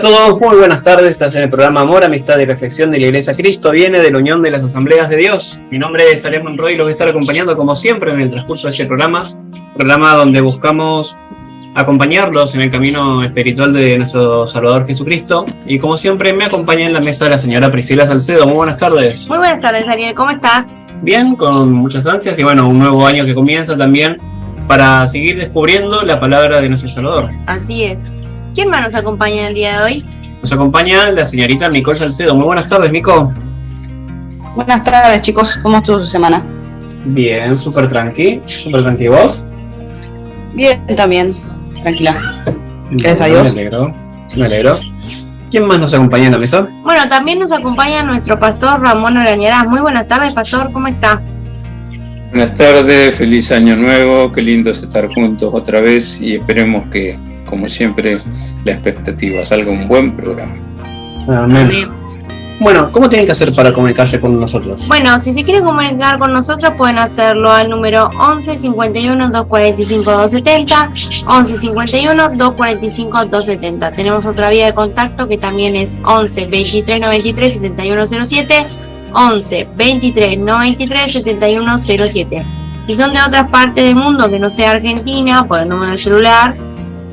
todos, muy buenas tardes. Estás en el programa Amor, Amistad y Reflexión de la Iglesia Cristo Viene de la Unión de las Asambleas de Dios. Mi nombre es Ariel Monroy y los voy a estar acompañando como siempre en el transcurso de este programa donde buscamos acompañarlos en el camino espiritual de nuestro Salvador Jesucristo. Y como siempre me acompaña en la mesa la señora Priscila Salcedo. Muy buenas tardes. Muy buenas tardes, Ariel, ¿cómo estás? Bien, con muchas ansias y bueno, un nuevo año que comienza también para seguir descubriendo la palabra de nuestro Salvador. Así es. ¿Quién más nos acompaña el día de hoy? Nos acompaña la señorita Nicole Salcedo. Muy buenas tardes, Nico. Buenas tardes, chicos. ¿Cómo estuvo su semana? Bien, súper tranqui. ¿Vos? Bien, también. Tranquila. Gracias a Dios. Me alegro. ¿Quién más nos acompaña en la mesa? Bueno, también nos acompaña nuestro pastor Ramón Arañarás. Muy buenas tardes, pastor. ¿Cómo está? Buenas tardes, feliz año nuevo. Qué lindo es estar juntos otra vez y esperemos que, como siempre, la expectativa salga un buen programa. Amén. Bueno, ¿cómo tienen que hacer para comunicarse con nosotros? Bueno, si se quieren comunicar con nosotros pueden hacerlo al número 11 51 245 270, 11 51 245 270. Tenemos otra vía de contacto que también es 11 23 93 7107, 11 23 93 7107. Si son de otras partes del mundo que no sea Argentina, por el número de celular,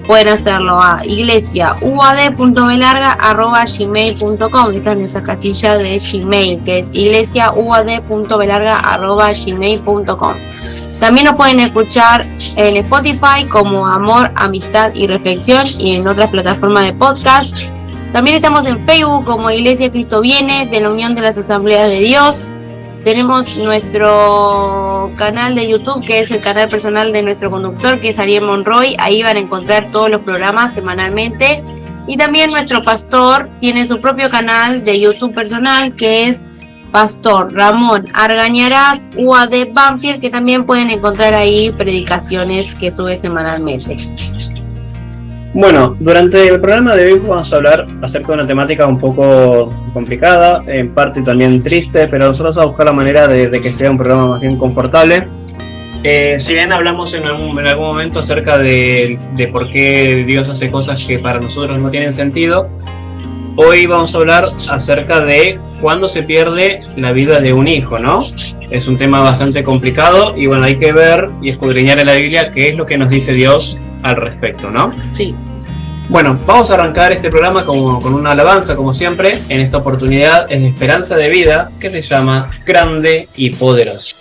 pueden hacerlo a iglesiauad.belarga@gmail.com. Esta es nuestra casilla de Gmail, que es iglesiauad.belarga@gmail.com. También nos pueden escuchar en Spotify como Amor, Amistad y Reflexión y en otras plataformas de podcast. También estamos en Facebook como Iglesia Cristo Viene de la Unión de las Asambleas de Dios. Tenemos nuestro canal de YouTube, que es el canal personal de nuestro conductor, que es Ariel Monroy. Ahí van a encontrar todos los programas semanalmente. Y también nuestro pastor tiene su propio canal de YouTube personal, que es Pastor Ramón Argañarás, UAD Banfield, que también pueden encontrar ahí predicaciones que sube semanalmente. Bueno, durante el programa de hoy vamos a hablar acerca de una temática un poco complicada, en parte también triste, pero nosotros vamos a buscar la manera de que sea un programa más bien confortable. Si bien hablamos en algún momento acerca de por qué Dios hace cosas que para nosotros no tienen sentido, hoy vamos a hablar acerca de cuándo se pierde la vida de un hijo, ¿no? Es un tema bastante complicado y bueno, hay que ver y escudriñar en la Biblia qué es lo que nos dice Dios al respecto, ¿no? Sí. Bueno, vamos a arrancar este programa con una alabanza, como siempre. En esta oportunidad es de Esperanza de Vida, que se llama Grande y Poderoso.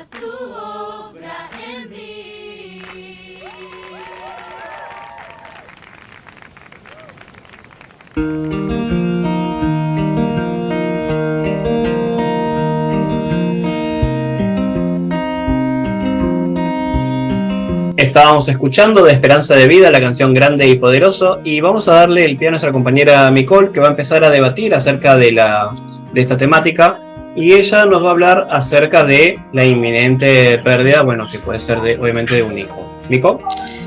haz tu obra en mí. Estábamos escuchando de Esperanza de Vida la canción Grande y Poderoso, y vamos a darle el pie a nuestra compañera Nicole, que va a empezar a debatir acerca de esta temática, y ella nos va a hablar acerca de la inminente pérdida, bueno, que puede ser obviamente de un hijo. ¿Nicole?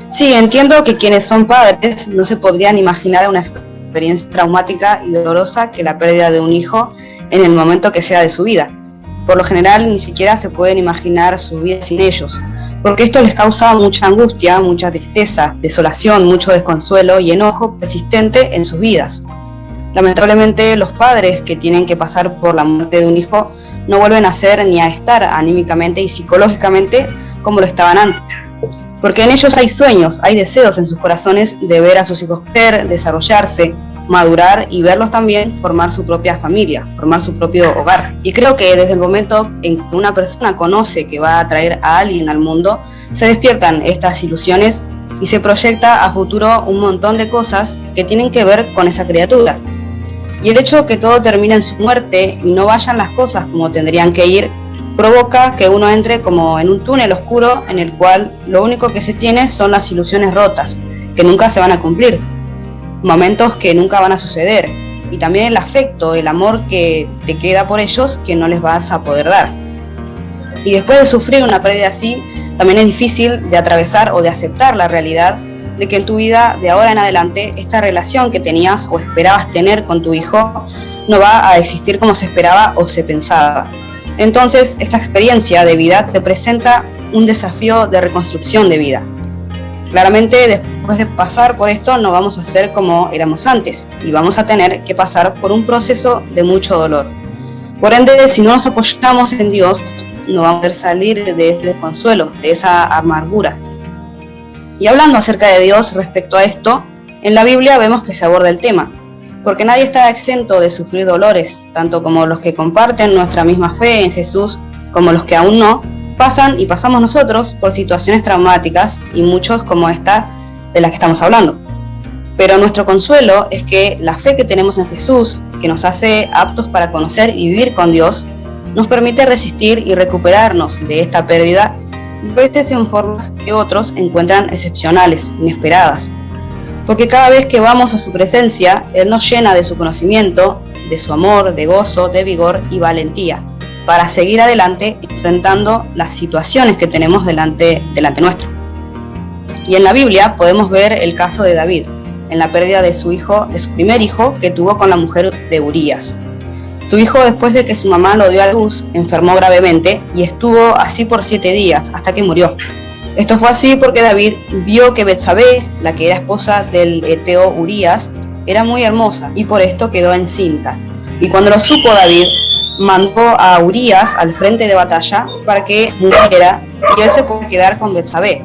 Sí, entiendo que quienes son padres no se podrían imaginar una experiencia traumática y dolorosa que la pérdida de un hijo en el momento que sea de su vida. Por lo general ni siquiera se pueden imaginar su vida sin ellos, porque esto les causa mucha angustia, mucha tristeza, desolación, mucho desconsuelo y enojo persistente en sus vidas. Lamentablemente, los padres que tienen que pasar por la muerte de un hijo no vuelven a ser ni a estar anímicamente y psicológicamente como lo estaban antes, porque en ellos hay sueños, hay deseos en sus corazones de ver a sus hijos crecer, desarrollarse, madurar y verlos también formar su propia familia, formar su propio hogar. Y creo que desde el momento en que una persona conoce que va a traer a alguien al mundo, se despiertan estas ilusiones y se proyecta a futuro un montón de cosas que tienen que ver con esa criatura. Y el hecho de que todo termine en su muerte y no vayan las cosas como tendrían que ir, provoca que uno entre como en un túnel oscuro en el cual lo único que se tiene son las ilusiones rotas, que nunca se van a cumplir, momentos que nunca van a suceder, y también el afecto, el amor que te queda por ellos que no les vas a poder dar. Y después de sufrir una pérdida así, también es difícil de atravesar o de aceptar la realidad de que en tu vida de ahora en adelante esta relación que tenías o esperabas tener con tu hijo no va a existir como se esperaba o se pensaba. Entonces esta experiencia de vida te presenta un desafío de reconstrucción de vida. Claramente después de pasar por esto no vamos a ser como éramos antes y vamos a tener que pasar por un proceso de mucho dolor. Por ende, si no nos apoyamos en Dios, no vamos a poder salir de ese desconsuelo, de esa amargura. Y hablando acerca de Dios respecto a esto, en la Biblia vemos que se aborda el tema, porque nadie está exento de sufrir dolores, tanto como los que comparten nuestra misma fe en Jesús, como los que aún no, pasan y pasamos nosotros por situaciones traumáticas y muchos como esta de la que estamos hablando. Pero nuestro consuelo es que la fe que tenemos en Jesús, que nos hace aptos para conocer y vivir con Dios, nos permite resistir y recuperarnos de esta pérdida, y a veces en formas que otros encuentran excepcionales, inesperadas. Porque cada vez que vamos a su presencia, Él nos llena de su conocimiento, de su amor, de gozo, de vigor y valentía, para seguir adelante enfrentando las situaciones que tenemos delante nuestro. Y en la Biblia podemos ver el caso de David, en la pérdida de su primer hijo que tuvo con la mujer de Urías. Su hijo, después de que su mamá lo dio a luz, enfermó gravemente y estuvo así por 7 días, hasta que murió. Esto fue así porque David vio que Betsabé, la que era esposa del eteo Urías, era muy hermosa y por esto quedó encinta. Y cuando lo supo David, mandó a Urías al frente de batalla para que muriera y él se pudiera quedar con Betsabé.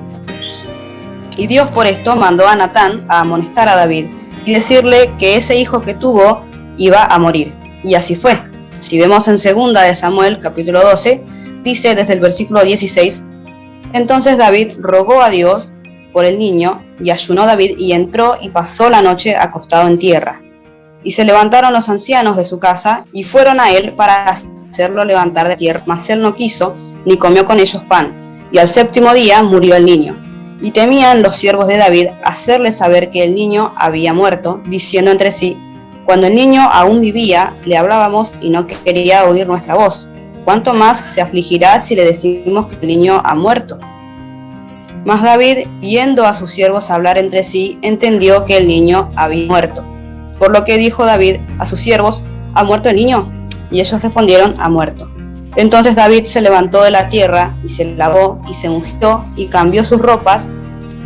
Y Dios por esto mandó a Natán a amonestar a David y decirle que ese hijo que tuvo iba a morir. Y así fue. Si vemos en 2 de Samuel, capítulo 12, dice desde el versículo 16, entonces David rogó a Dios por el niño, y ayunó David y entró y pasó la noche acostado en tierra. Y se levantaron los ancianos de su casa y fueron a él para hacerlo levantar de tierra, mas él no quiso, ni comió con ellos pan. Y al 7º día murió el niño. Y temían los siervos de David hacerle saber que el niño había muerto, diciendo entre sí, cuando el niño aún vivía, le hablábamos y no quería oír nuestra voz. ¿Cuánto más se afligirá si le decimos que el niño ha muerto? Mas David, viendo a sus siervos hablar entre sí, entendió que el niño había muerto. Por lo que dijo David a sus siervos, ¿ha muerto el niño? Y ellos respondieron, ha muerto. Entonces David se levantó de la tierra y se lavó y se ungió y cambió sus ropas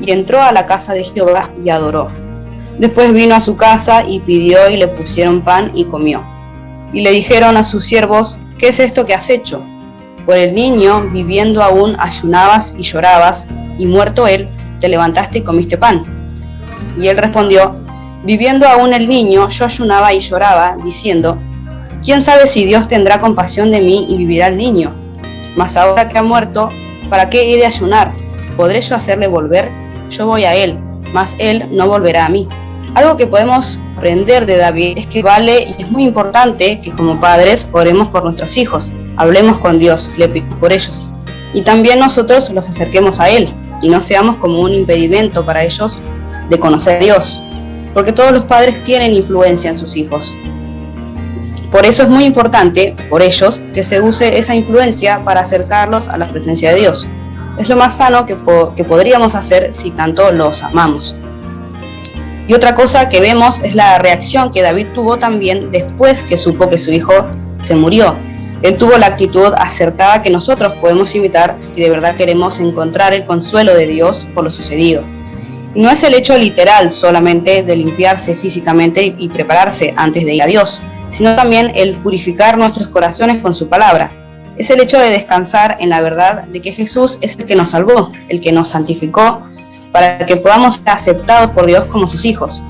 y entró a la casa de Jehová y adoró. Después vino a su casa y pidió y le pusieron pan y comió. Y le dijeron a sus siervos, ¿qué es esto que has hecho? Por el niño, viviendo aún, ayunabas y llorabas, y muerto él, te levantaste y comiste pan. Y él respondió, viviendo aún el niño, yo ayunaba y lloraba, diciendo, ¿quién sabe si Dios tendrá compasión de mí y vivirá el niño? Mas ahora que ha muerto, ¿para qué he de ayunar? ¿Podré yo hacerle volver? Yo voy a él, mas él no volverá a mí. Algo que podemos aprender de David es que vale y es muy importante que como padres oremos por nuestros hijos, hablemos con Dios, le pedimos por ellos. Y también nosotros los acerquemos a Él y no seamos como un impedimento para ellos de conocer a Dios, porque todos los padres tienen influencia en sus hijos. Por eso es muy importante, por ellos, que se use esa influencia para acercarlos a la presencia de Dios. Es lo más sano que podríamos hacer si tanto los amamos. Y otra cosa que vemos es la reacción que David tuvo también después que supo que su hijo se murió. Él tuvo la actitud acertada que nosotros podemos imitar si de verdad queremos encontrar el consuelo de Dios por lo sucedido. Y no es el hecho literal solamente de limpiarse físicamente y prepararse antes de ir a Dios, sino también el purificar nuestros corazones con su palabra. Es el hecho de descansar en la verdad de que Jesús es el que nos salvó, el que nos santificó, para que podamos ser aceptados por Dios como sus hijos.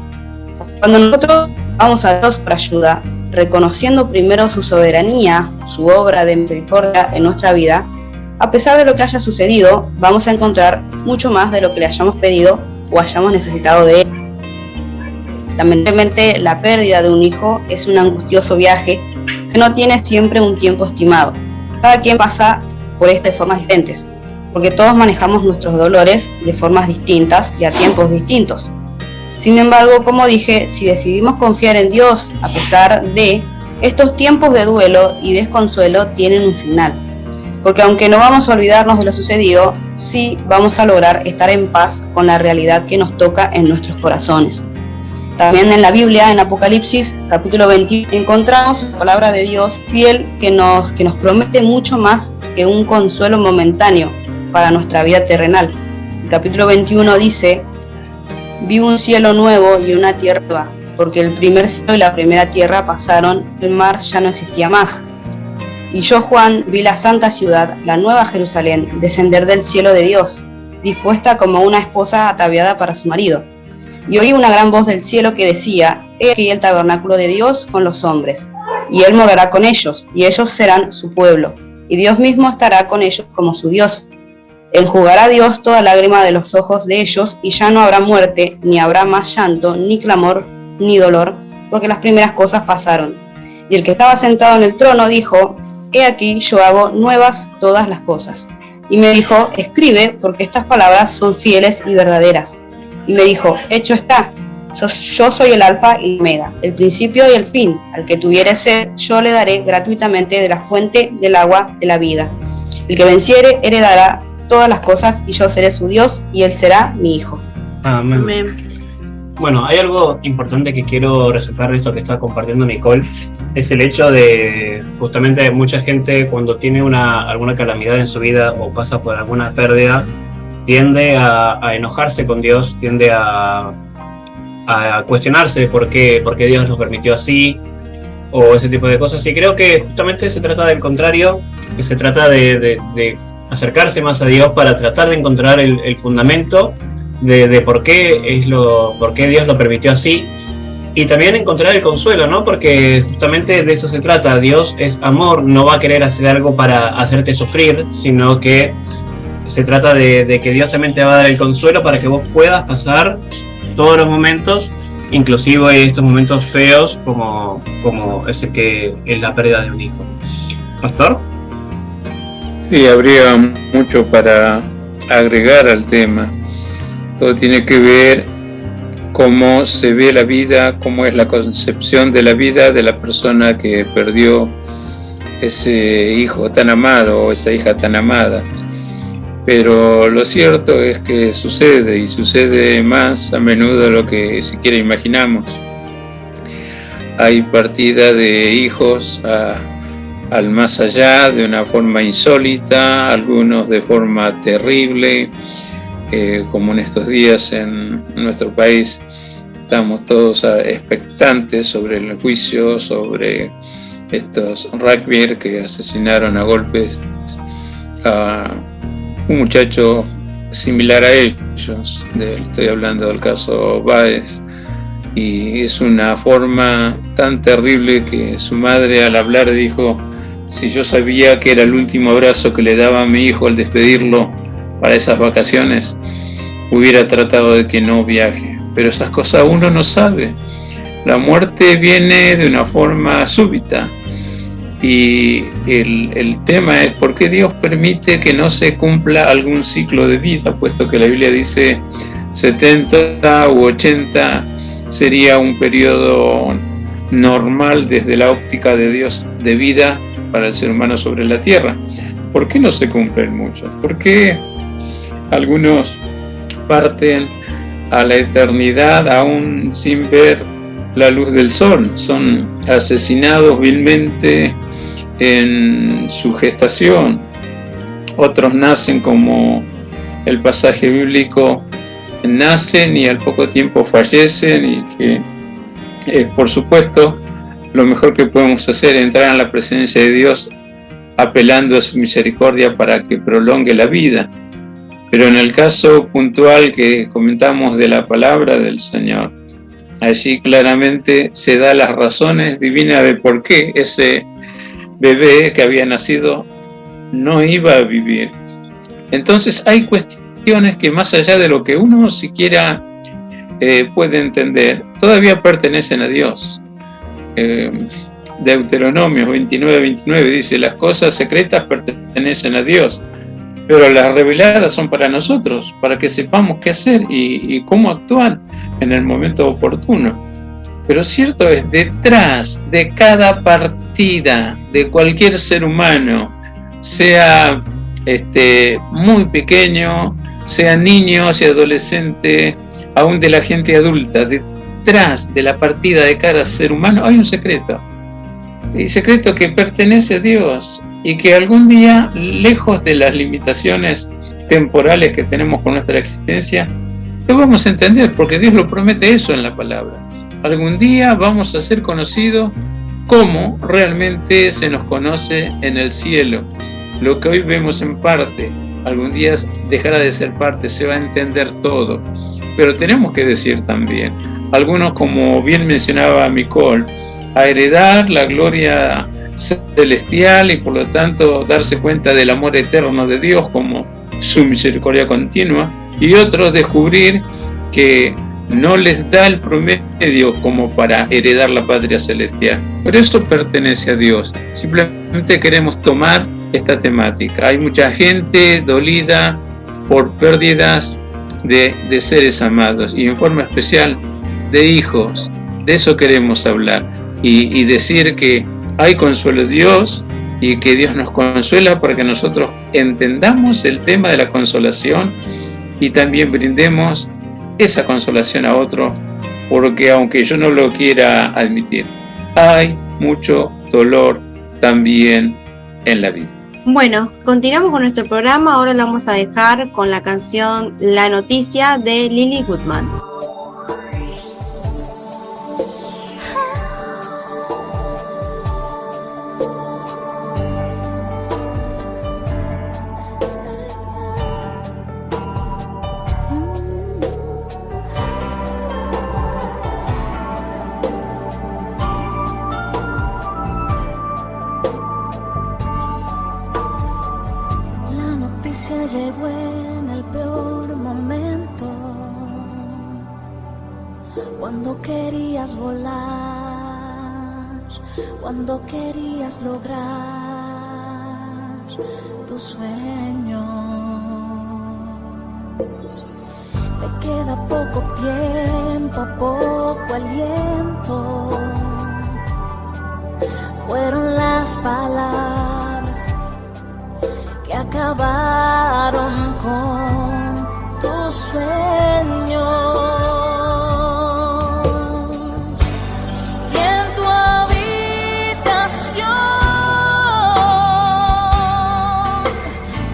Cuando nosotros vamos a Dios por ayuda, reconociendo primero su soberanía, su obra de misericordia en nuestra vida, a pesar de lo que haya sucedido, vamos a encontrar mucho más de lo que le hayamos pedido o hayamos necesitado de Él. Lamentablemente, la pérdida de un hijo es un angustioso viaje que no tiene siempre un tiempo estimado. Cada quien pasa por esto de formas diferentes, porque todos manejamos nuestros dolores de formas distintas y a tiempos distintos. Sin embargo, como dije, si decidimos confiar en Dios a pesar de estos tiempos de duelo y desconsuelo tienen un final, porque aunque no vamos a olvidarnos de lo sucedido, sí vamos a lograr estar en paz con la realidad que nos toca en nuestros corazones. También en la Biblia, en Apocalipsis, capítulo 21, encontramos la palabra de Dios fiel que nos promete mucho más que un consuelo momentáneo para nuestra vida terrenal. El capítulo 21 dice: vi un cielo nuevo y una tierra nueva, porque el primer cielo y la primera tierra pasaron, el mar ya no existía más. Y yo, Juan, vi la santa ciudad, la nueva Jerusalén, descender del cielo de Dios, dispuesta como una esposa ataviada para su marido. Y oí una gran voz del cielo que decía: he aquí el tabernáculo de Dios con los hombres, y Él morará con ellos, y ellos serán su pueblo, y Dios mismo estará con ellos como su Dios. Enjugará Dios toda lágrima de los ojos de ellos, y ya no habrá muerte, ni habrá más llanto, ni clamor, ni dolor, porque las primeras cosas pasaron. Y el que estaba sentado en el trono dijo: he aquí yo hago nuevas todas las cosas. Y me dijo: escribe, porque estas palabras son fieles y verdaderas. Y me dijo: hecho está, yo soy el alfa y el omega, el principio y el fin. Al que tuviere sed, yo le daré gratuitamente de la fuente del agua de la vida. El que venciere heredará todas las cosas, y yo seré su Dios, y él será mi hijo. Amén. Amén. Bueno, hay algo importante que quiero resaltar de esto que está compartiendo Nicole, es el hecho de, justamente, mucha gente cuando tiene alguna calamidad en su vida o pasa por alguna pérdida, tiende a enojarse con Dios, tiende a cuestionarse por qué Dios lo permitió así, o ese tipo de cosas. Y creo que justamente se trata del contrario, que se trata de acercarse más a Dios para tratar de encontrar el fundamento de por qué Dios lo permitió así, y también encontrar el consuelo, ¿no? Porque justamente de eso se trata. Dios es amor, no va a querer hacer algo para hacerte sufrir, sino que se trata de que Dios también te va a dar el consuelo para que vos puedas pasar todos los momentos, inclusive estos momentos feos como ese que es la pérdida de un hijo. ¿Pastor? Sí, habría mucho para agregar al tema. Todo tiene que ver cómo se ve la vida, cómo es la concepción de la vida de la persona que perdió ese hijo tan amado o esa hija tan amada. Pero lo cierto es que sucede, y sucede más a menudo de lo que siquiera imaginamos. Hay partida de hijos al más allá de una forma insólita, algunos de forma terrible, como en estos días en nuestro país estamos todos expectantes sobre el juicio, sobre estos rugbyers que asesinaron a golpes a un muchacho similar a ellos. Estoy hablando del caso Báez, y es una forma tan terrible que su madre al hablar dijo: si yo sabía que era el último abrazo que le daba a mi hijo al despedirlo para esas vacaciones, hubiera tratado de que no viaje. Pero esas cosas uno no sabe. La muerte viene de una forma súbita. Y el tema es por qué Dios permite que no se cumpla algún ciclo de vida, puesto que la Biblia dice 70 u 80 sería un periodo normal desde la óptica de Dios de vida para el ser humano sobre la tierra. ¿Por qué no se cumplen muchos? ¿Por qué algunos parten a la eternidad aún sin ver la luz del sol? Son asesinados vilmente en su gestación. Otros nacen como el pasaje bíblico, nacen y al poco tiempo fallecen, y que por supuesto lo mejor que podemos hacer es entrar en la presencia de Dios apelando a su misericordia para que prolongue la vida. Pero en el caso puntual que comentamos de la palabra del Señor, allí claramente se da las razones divinas de por qué ese bebé que había nacido no iba a vivir. Entonces hay cuestiones que más allá de lo que uno siquiera puede entender, todavía pertenecen a Dios. Deuteronomio 29:29 dice: las cosas secretas pertenecen a Dios, pero las reveladas son para nosotros, para que sepamos qué hacer y cómo actuar en el momento oportuno. Pero cierto es, detrás de cada partida de cualquier ser humano, sea muy pequeño, sea niño, sea adolescente, aún de la gente adulta, detrás de la partida de cada ser humano hay un secreto. Y secreto que pertenece a Dios y que algún día, lejos de las limitaciones temporales que tenemos con nuestra existencia, lo vamos a entender, porque Dios lo promete eso en la palabra. Algún día vamos a ser conocidos como realmente se nos conoce en el cielo. Lo que hoy vemos en parte, algún día dejará de ser parte, se va a entender todo. Pero tenemos que decir también, algunos, como bien mencionaba Micol, a heredar la gloria celestial y por lo tanto darse cuenta del amor eterno de Dios como su misericordia continua, y otros descubrir que no les da el promedio como para heredar la patria celestial. Pero eso pertenece a Dios. Simplemente queremos tomar esta temática. Hay mucha gente dolida por pérdidas de seres amados y en forma especial de hijos. De eso queremos hablar y decir que hay consuelo de Dios y que Dios nos consuela para que nosotros entendamos el tema de la consolación y también brindemos esa consolación a otro, porque aunque yo no lo quiera admitir, hay mucho dolor también en la vida. Bueno, continuamos con nuestro programa. Ahora lo vamos a dejar con la canción La Noticia de Lily Goodman. Llegó en el peor momento, cuando querías volar, cuando querías lograr tus sueños. Te queda poco tiempo, poco aliento. Fueron las palabras que acabaron con tus sueños. Y en tu habitación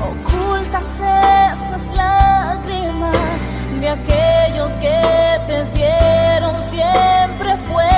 ocultas esas lágrimas de aquellos que te vieron siempre fuerte.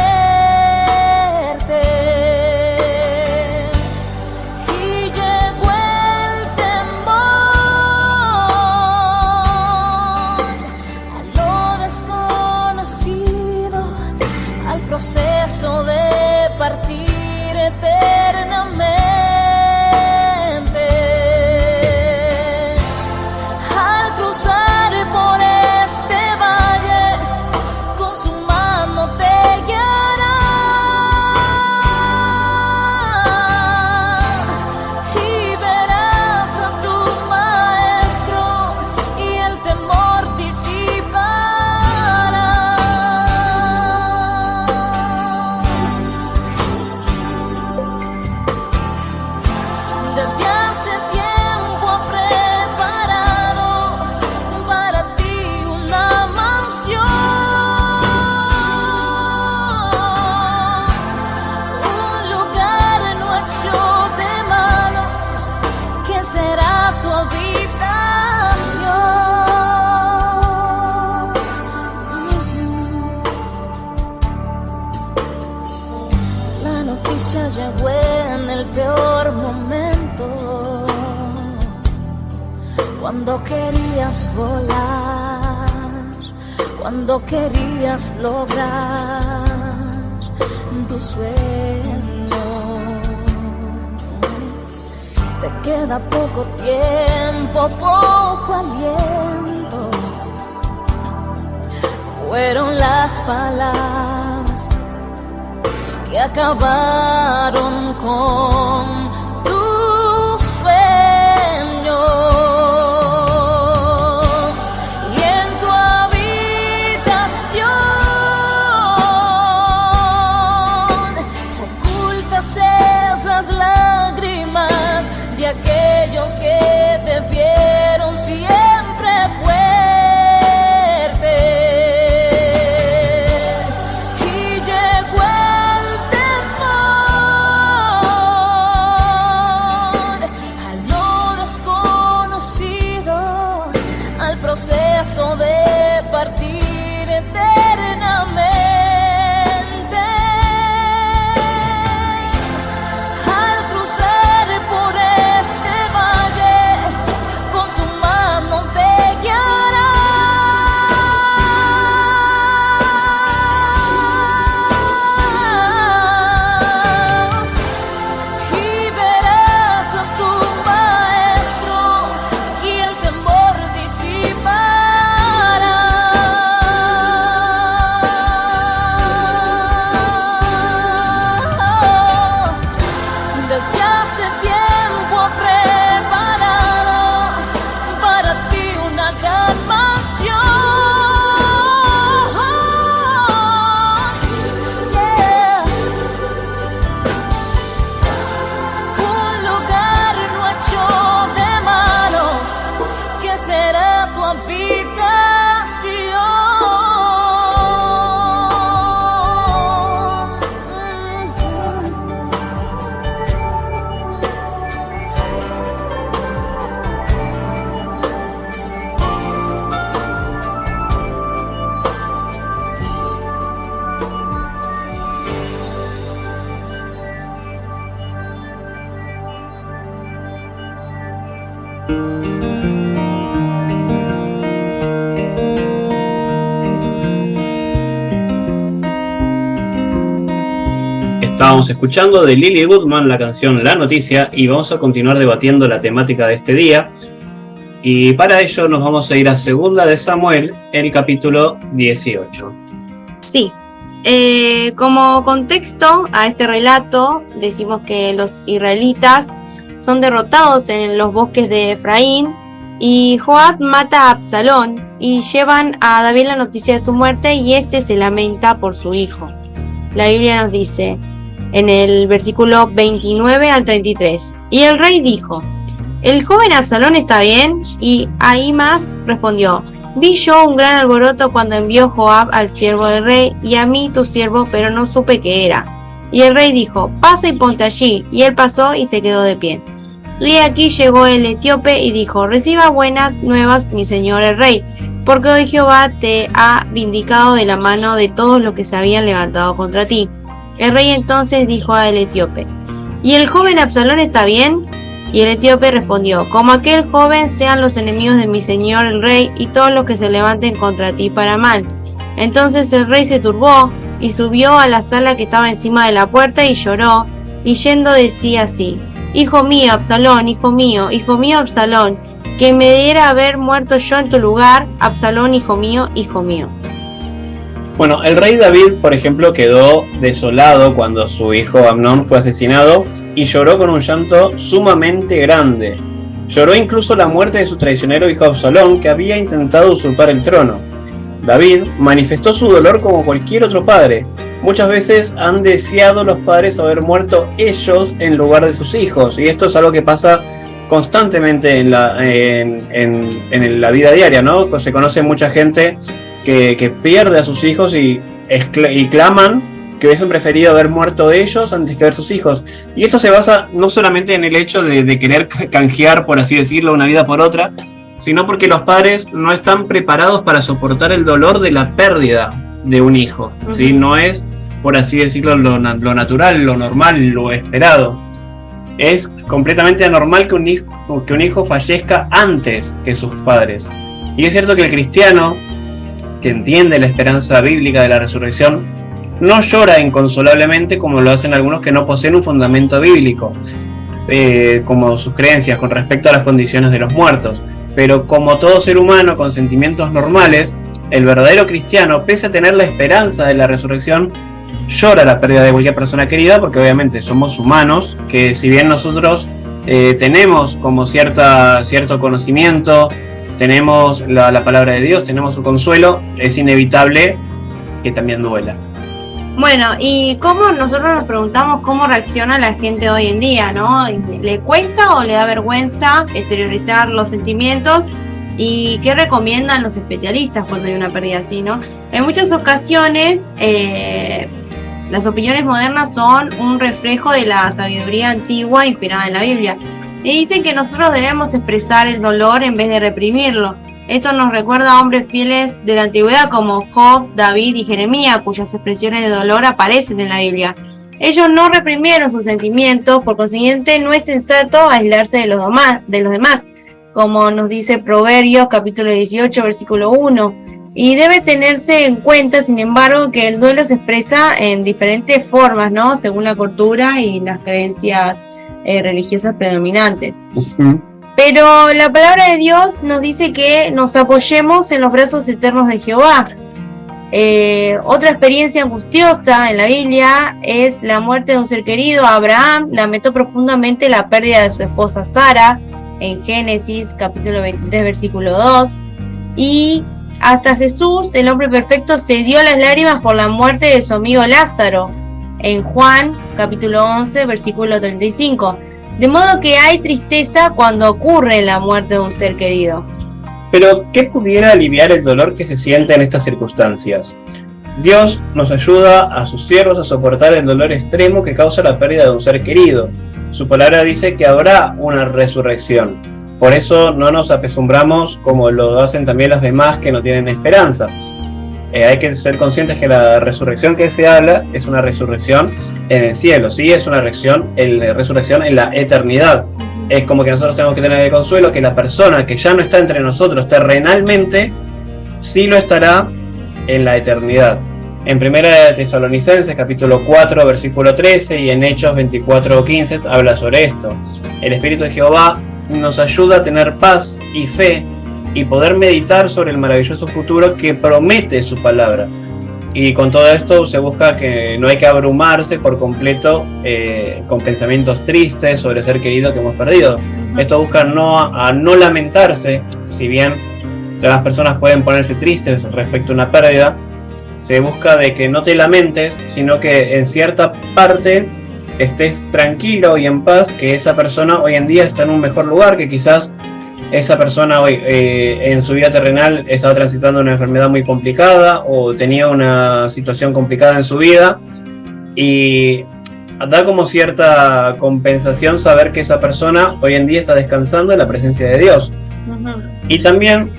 llegó en el peor momento, cuando querías volar, cuando querías lograr tu sueño. Te queda poco tiempo, poco aliento. Fueron las palabras que acabaron con tus sueños. Y en tu habitación ocultas esas lágrimas de aquellos que te vieron siempre fuerte. Proceso de partir eternamente. Al cruzar por este valle, con su mano te guiará. Y verás a tu maestro y el temor disipa. Desde hace tiempo ha preparado para ti una gran mansión. Yeah. Un lugar no hecho de manos, que será tu habitación. Estábamos escuchando de Lily Goodman la canción La Noticia y vamos a continuar debatiendo la temática de este día. Y para ello nos vamos a ir a Segunda de Samuel, el capítulo 18. Sí, como contexto a este relato decimos que los israelitas son derrotados en los bosques de Efraín y Joab mata a Absalón y llevan a David la noticia de su muerte y este se lamenta por su hijo. La Biblia nos dice en el versículo 29 al 33: y el rey dijo: ¿el joven Absalón está bien? Y Ahimaas respondió: vi yo un gran alboroto cuando envió Joab al siervo del rey y a mí tu siervo, pero no supe qué era. Y el rey dijo: pasa y ponte allí. Y él pasó y se quedó de pie. Y aquí llegó el etíope y dijo: reciba buenas nuevas, mi señor el rey, porque hoy Jehová te ha vindicado de la mano de todos los que se habían levantado contra ti. El rey entonces dijo al etíope: ¿y el joven Absalón está bien? Y el etíope respondió: como aquel joven sean los enemigos de mi señor el rey y todos los que se levanten contra ti para mal. Entonces el rey se turbó y subió a la sala que estaba encima de la puerta y lloró, y yendo decía así: hijo mío Absalón, hijo mío Absalón, que me diera haber muerto yo en tu lugar, Absalón, hijo mío, hijo mío. Bueno, el rey David, por ejemplo, quedó desolado cuando su hijo Amnón fue asesinado y lloró con un llanto sumamente grande. Lloró incluso la muerte de su traicionero hijo Absalón, que había intentado usurpar el trono. David manifestó su dolor como cualquier otro padre. Muchas veces han deseado los padres haber muerto ellos en lugar de sus hijos, y esto es algo que pasa constantemente en la vida diaria, ¿no? Pues se conoce mucha gente que pierde a sus hijos y claman que hubiesen preferido haber muerto ellos antes que ver sus hijos. Y esto se basa no solamente en el hecho de querer canjear, por así decirlo, una vida por otra, sino porque los padres no están preparados para soportar el dolor de la pérdida de un hijo, ¿sí? No es por así decirlo, lo natural, lo normal, lo esperado. Es completamente anormal que un hijo fallezca antes que sus padres. Y es cierto que el cristiano, que entiende la esperanza bíblica de la resurrección, no llora inconsolablemente como lo hacen algunos que no poseen un fundamento bíblico, como sus creencias con respecto a las condiciones de los muertos. Pero como todo ser humano con sentimientos normales, el verdadero cristiano, pese a tener la esperanza de la resurrección, llora la pérdida de cualquier persona querida, porque obviamente somos humanos, que si bien nosotros tenemos como cierto conocimiento, tenemos la palabra de Dios, tenemos su consuelo, es inevitable que también duela. Bueno, y cómo nosotros nos preguntamos cómo reacciona la gente hoy en día, ¿no? ¿Le cuesta o le da vergüenza exteriorizar los sentimientos? ¿Y qué recomiendan los especialistas cuando hay una pérdida así, no? En muchas ocasiones, las opiniones modernas son un reflejo de la sabiduría antigua inspirada en la Biblia. Y dicen que nosotros debemos expresar el dolor en vez de reprimirlo. Esto nos recuerda a hombres fieles de la antigüedad como Job, David y Jeremías, cuyas expresiones de dolor aparecen en la Biblia. Ellos no reprimieron sus sentimientos, por consiguiente no es sensato aislarse de los demás, como nos dice Proverbios capítulo 18, versículo 1. Y debe tenerse en cuenta, sin embargo, que el duelo se expresa en diferentes formas, ¿no? Según la cultura y las creencias religiosas predominantes. Pero la palabra de Dios nos dice que nos apoyemos en los brazos eternos de Jehová. Otra experiencia angustiosa en la Biblia es la muerte de un ser querido. Abraham lamentó profundamente la pérdida de su esposa Sara en Génesis capítulo 23 versículo 2. Y hasta Jesús, el hombre perfecto, cedió las lágrimas por la muerte de su amigo Lázaro en Juan capítulo 11 versículo 35. De modo que hay tristeza cuando ocurre la muerte de un ser querido. Pero, ¿qué pudiera aliviar el dolor que se siente en estas circunstancias? Dios nos ayuda a sus siervos a soportar el dolor extremo que causa la pérdida de un ser querido. Su palabra dice que habrá una resurrección. Por eso no nos apesumbramos como lo hacen también los demás que no tienen esperanza. Hay que ser conscientes que la resurrección que se habla es una resurrección en el cielo, sí, es una resurrección en la eternidad. Es como que nosotros tenemos que tener el consuelo que la persona que ya no está entre nosotros terrenalmente, sí lo estará en la eternidad. En 1 Tesalonicenses capítulo 4 versículo 13 y en Hechos 24:15 habla sobre esto. El Espíritu de Jehová nos ayuda a tener paz y fe y poder meditar sobre el maravilloso futuro que promete su palabra. Y con todo esto se busca que no hay que abrumarse por completo con pensamientos tristes sobre el ser querido que hemos perdido. Esto busca a no lamentarse, si bien todas las personas pueden ponerse tristes respecto a una pérdida, se busca de que no te lamentes, sino que en cierta parte estés tranquilo y en paz, que esa persona hoy en día está en un mejor lugar, que quizás esa persona hoy en su vida terrenal estaba transitando una enfermedad muy complicada o tenía una situación complicada en su vida, y da como cierta compensación saber que esa persona hoy en día está descansando en la presencia de Dios. Y también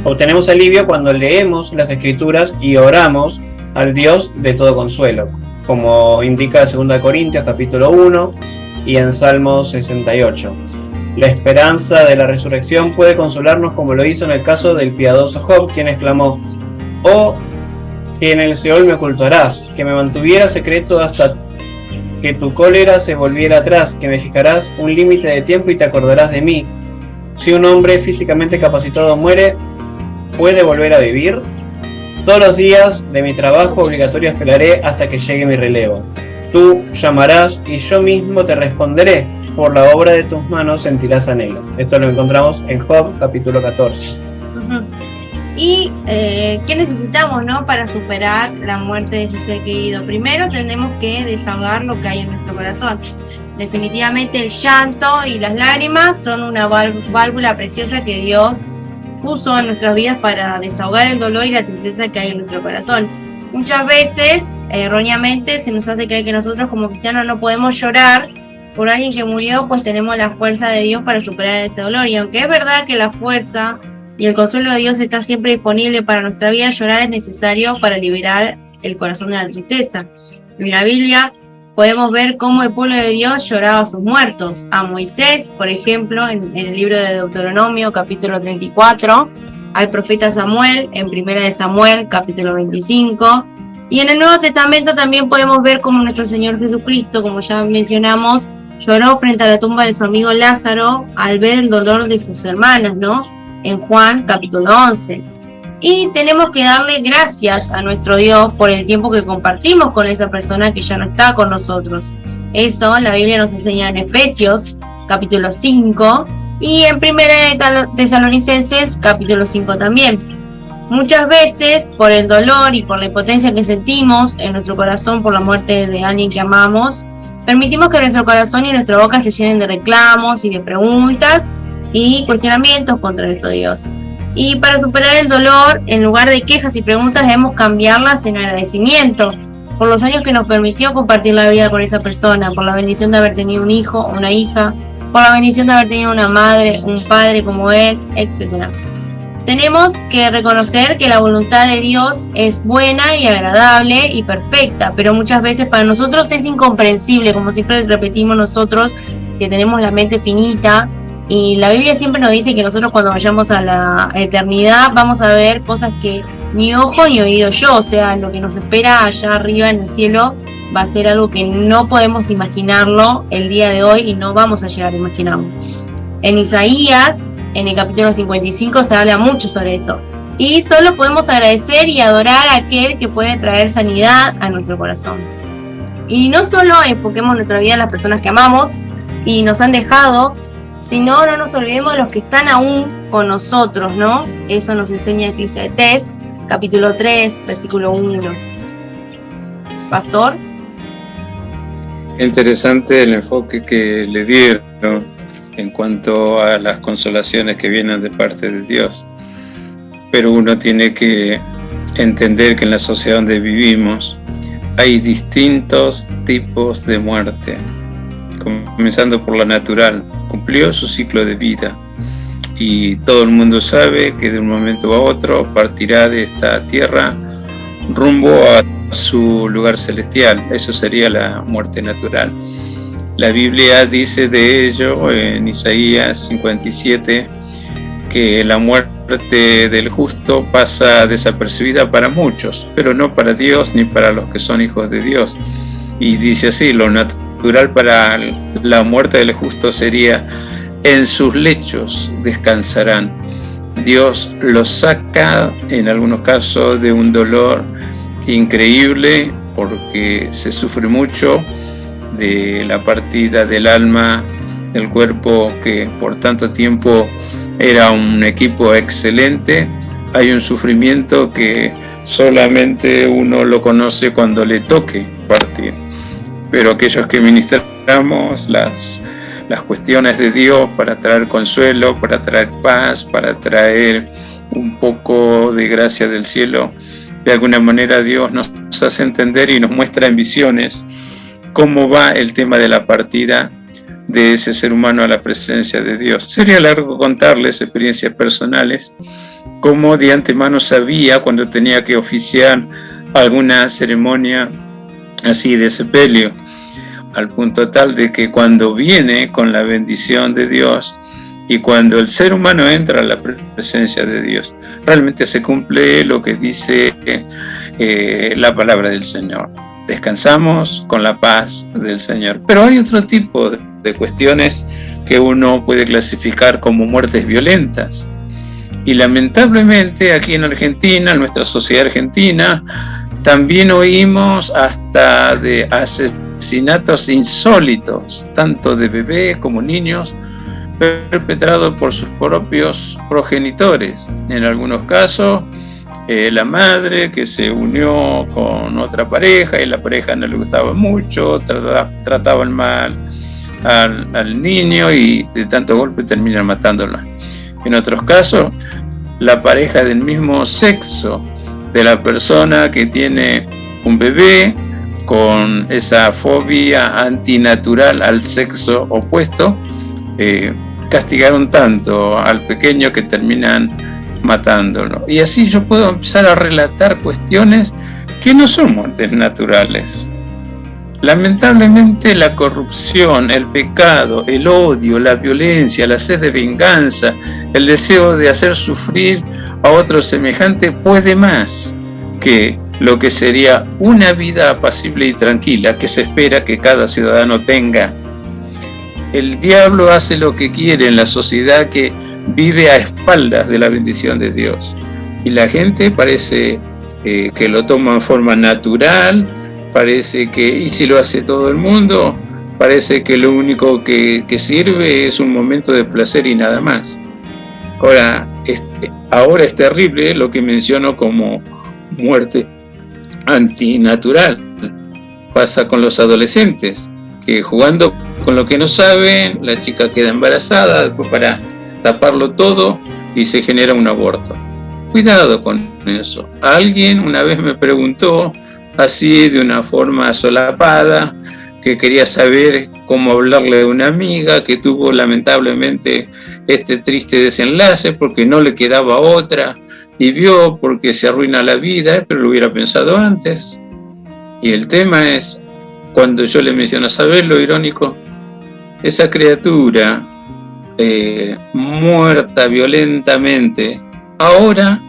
obtenemos alivio cuando leemos las Escrituras y oramos al Dios de todo consuelo, como indica 2 Corintios capítulo 1 y en Salmos 68. La esperanza de la resurrección puede consolarnos como lo hizo en el caso del piadoso Job, quien exclamó: «Oh, que en el Seol me ocultarás, que me mantuviera secreto hasta que tu cólera se volviera atrás, que me fijarás un límite de tiempo y te acordarás de mí. Si un hombre físicamente capacitado muere, ¿puede volver a vivir? Todos los días de mi trabajo obligatorio esperaré hasta que llegue mi relevo. Tú llamarás y yo mismo te responderé. Por la obra de tus manos sentirás anhelo». Esto lo encontramos en Job capítulo 14. ¿Y qué necesitamos, no, para superar la muerte de ese ser querido? Primero tenemos que desahogar lo que hay en nuestro corazón. Definitivamente el llanto y las lágrimas son una válvula preciosa que Dios puso en nuestras vidas para desahogar el dolor y la tristeza que hay en nuestro corazón. Muchas veces, erróneamente, se nos hace creer que nosotros como cristianos no podemos llorar por alguien que murió, pues tenemos la fuerza de Dios para superar ese dolor. Y aunque es verdad que la fuerza y el consuelo de Dios está siempre disponible para nuestra vida, llorar es necesario para liberar el corazón de la tristeza. En la Biblia podemos ver cómo el pueblo de Dios lloraba a sus muertos. A Moisés, por ejemplo, en el libro de Deuteronomio, capítulo 34, al profeta Samuel, en 1 de Samuel, capítulo 25, y en el Nuevo Testamento también podemos ver cómo nuestro Señor Jesucristo, como ya mencionamos, lloró frente a la tumba de su amigo Lázaro al ver el dolor de sus hermanas, ¿no? En Juan, capítulo 11. Y tenemos que darle gracias a nuestro Dios por el tiempo que compartimos con esa persona que ya no está con nosotros. Eso la Biblia nos enseña en Efesios, capítulo 5, y en 1 de Tesalonicenses, capítulo 5 también. Muchas veces, por el dolor y por la impotencia que sentimos en nuestro corazón por la muerte de alguien que amamos, permitimos que nuestro corazón y nuestra boca se llenen de reclamos y de preguntas y cuestionamientos contra nuestro Dios. Y para superar el dolor, en lugar de quejas y preguntas, debemos cambiarlas en agradecimiento por los años que nos permitió compartir la vida con esa persona, por la bendición de haber tenido un hijo o una hija, por la bendición de haber tenido una madre, un padre como él, etc. Tenemos que reconocer que la voluntad de Dios es buena y agradable y perfecta, pero muchas veces para nosotros es incomprensible, como siempre repetimos nosotros, que tenemos la mente finita. Y la Biblia siempre nos dice que nosotros cuando vayamos a la eternidad vamos a ver cosas que ni ojo ni oído yo, o sea, lo que nos espera allá arriba en el cielo va a ser algo que no podemos imaginarlo el día de hoy y no vamos a llegar a imaginarlo. En Isaías, en el capítulo 55, se habla mucho sobre esto. Y solo podemos agradecer y adorar a aquel que puede traer sanidad a nuestro corazón. Y no solo enfoquemos nuestra vida en las personas que amamos y nos han dejado, sino no nos olvidemos de los que están aún con nosotros, ¿no? Eso nos enseña Eclesiastés, capítulo 3, versículo 1. Pastor. Interesante el enfoque que le dieron en cuanto a las consolaciones que vienen de parte de Dios. Pero uno tiene que entender que en la sociedad donde vivimos hay distintos tipos de muerte, comenzando por la natural. Cumplió su ciclo de vida y todo el mundo sabe que de un momento a otro partirá de esta tierra rumbo a su lugar celestial. Eso sería la muerte natural. La Biblia dice de ello en Isaías 57 que la muerte del justo pasa desapercibida para muchos, pero no para Dios ni para los que son hijos de Dios. Y dice así: lo natural para la muerte del justo sería: en sus lechos descansarán. Dios los saca en algunos casos de un dolor increíble porque se sufre mucho de la partida del alma, del cuerpo que por tanto tiempo era un equipo excelente. Hay un sufrimiento que solamente uno lo conoce cuando le toque partir. Pero aquellos que ministramos las cuestiones de Dios para traer consuelo, para traer paz, para traer un poco de gracia del cielo, de alguna manera Dios nos hace entender y nos muestra en visiones cómo va el tema de la partida de ese ser humano a la presencia de Dios. Sería largo contarles experiencias personales, cómo de antemano sabía cuando tenía que oficiar alguna ceremonia así de sepelio, al punto tal de que cuando viene con la bendición de Dios y cuando el ser humano entra a la presencia de Dios, realmente se cumple lo que dice la palabra del Señor. Descansamos con la paz del Señor. Pero hay otro tipo de cuestiones que uno puede clasificar como muertes violentas. Y lamentablemente aquí en Argentina, en nuestra sociedad argentina, también oímos hasta de asesinatos insólitos, tanto de bebés como niños, perpetrados por sus propios progenitores. En algunos casos, la madre que se unió con otra pareja y la pareja no le gustaba mucho, trataban mal al niño y de tanto golpe terminan matándolo. En otros casos, la pareja del mismo sexo de la persona que tiene un bebé con esa fobia antinatural al sexo opuesto, castigaron tanto al pequeño que terminan matándolo. Y así yo puedo empezar a relatar cuestiones que no son muertes naturales. Lamentablemente la corrupción, el pecado, el odio, la violencia, la sed de venganza, el deseo de hacer sufrir a otro semejante puede más que lo que sería una vida apacible y tranquila que se espera que cada ciudadano tenga. El diablo hace lo que quiere en la sociedad que vive a espaldas de la bendición de Dios. Y la gente parece que lo toma en forma natural, parece que, y si lo hace todo el mundo, parece que lo único que sirve es un momento de placer y nada más. Ahora es terrible lo que menciono como muerte antinatural. Pasa con los adolescentes, que jugando con lo que no saben, la chica queda embarazada, después para taparlo todo y se genera un aborto. Cuidado con eso. Alguien una vez me preguntó, así de una forma solapada, que quería saber cómo hablarle de una amiga que tuvo lamentablemente este triste desenlace porque no le quedaba otra y vio porque se arruina la vida, pero lo hubiera pensado antes. Y el tema es, cuando yo le menciono, ¿sabes lo irónico? Esa criatura muerta violentamente, ahora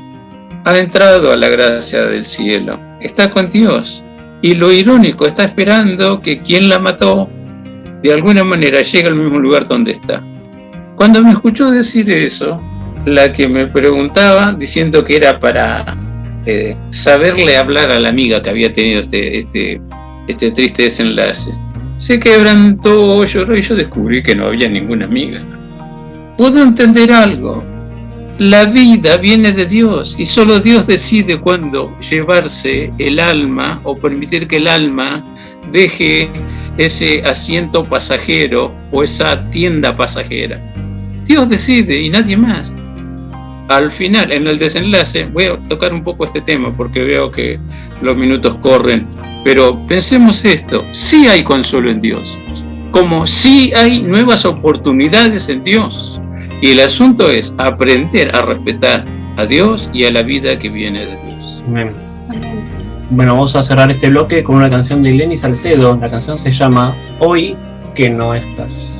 ha entrado a la gracia del cielo, está con Dios. Y lo irónico, está esperando que quien la mató, de alguna manera, llegue al mismo lugar donde está. Cuando me escuchó decir eso, la que me preguntaba, diciendo que era para saberle hablar a la amiga que había tenido este triste desenlace, se quebrantó, lloró y yo descubrí que no había ninguna amiga. Puedo entender algo. La vida viene de Dios y solo Dios decide cuándo llevarse el alma o permitir que el alma deje ese asiento pasajero o esa tienda pasajera. Dios decide y nadie más. Al final, en el desenlace, voy a tocar un poco este tema porque veo que los minutos corren, pero pensemos esto, sí hay consuelo en Dios, como sí hay nuevas oportunidades en Dios. Y el asunto es aprender a respetar a Dios y a la vida que viene de Dios. Amén. Bueno, vamos a cerrar este bloque con una canción de Lenny Salcedo. La canción se llama Hoy que no estás.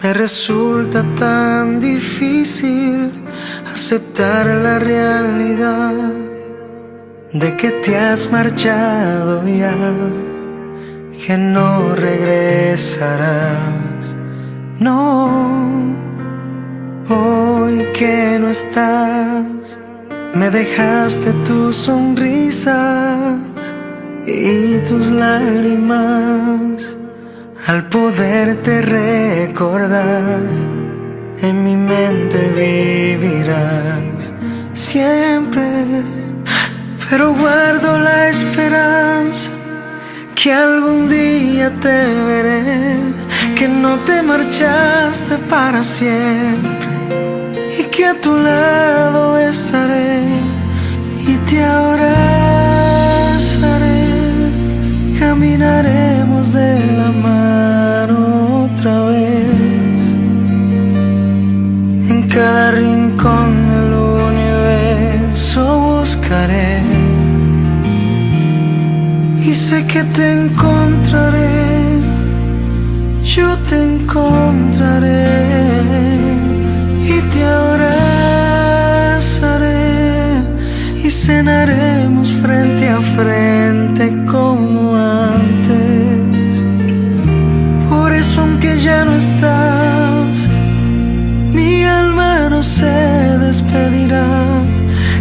Me resulta tan difícil aceptar la realidad de que te has marchado ya, que no regresarás. No, hoy que no estás, me dejaste tus sonrisas y tus lágrimas. Al poderte recordar, en mi mente vivirás siempre. Pero guardo la esperanza que algún día te veré, que no te marchaste para siempre y que a tu lado estaré y te abrazaré. Caminaremos de la mano otra vez. En cada rincón del universo buscaré y sé que te encontraré. Yo te encontraré y te abrazaré y cenaremos frente a frente como antes. Por eso aunque ya no estás, mi alma no se despedirá.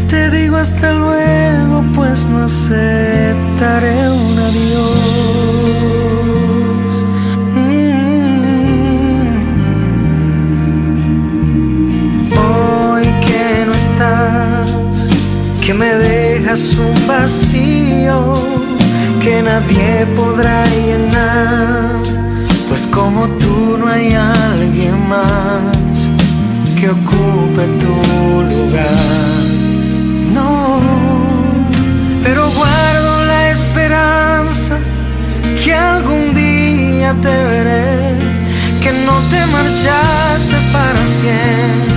Te digo hasta luego, pues no aceptaré un adiós. Hoy que no estás, que me dejas un vacío que nadie podrá llenar, pues como tú no hay alguien más que ocupe tu lugar. día te veré, que no te marchaste para siempre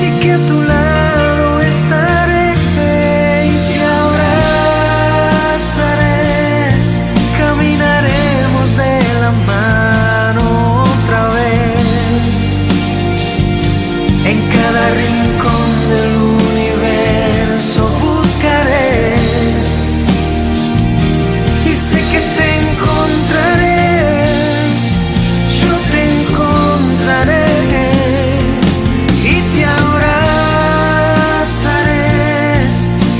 y que a tu lado estaré y te abrazaré. Caminaremos de la mano otra vez, en cada rincón del universo buscaré. Y sé que te encontraré, yo te encontraré y te abrazaré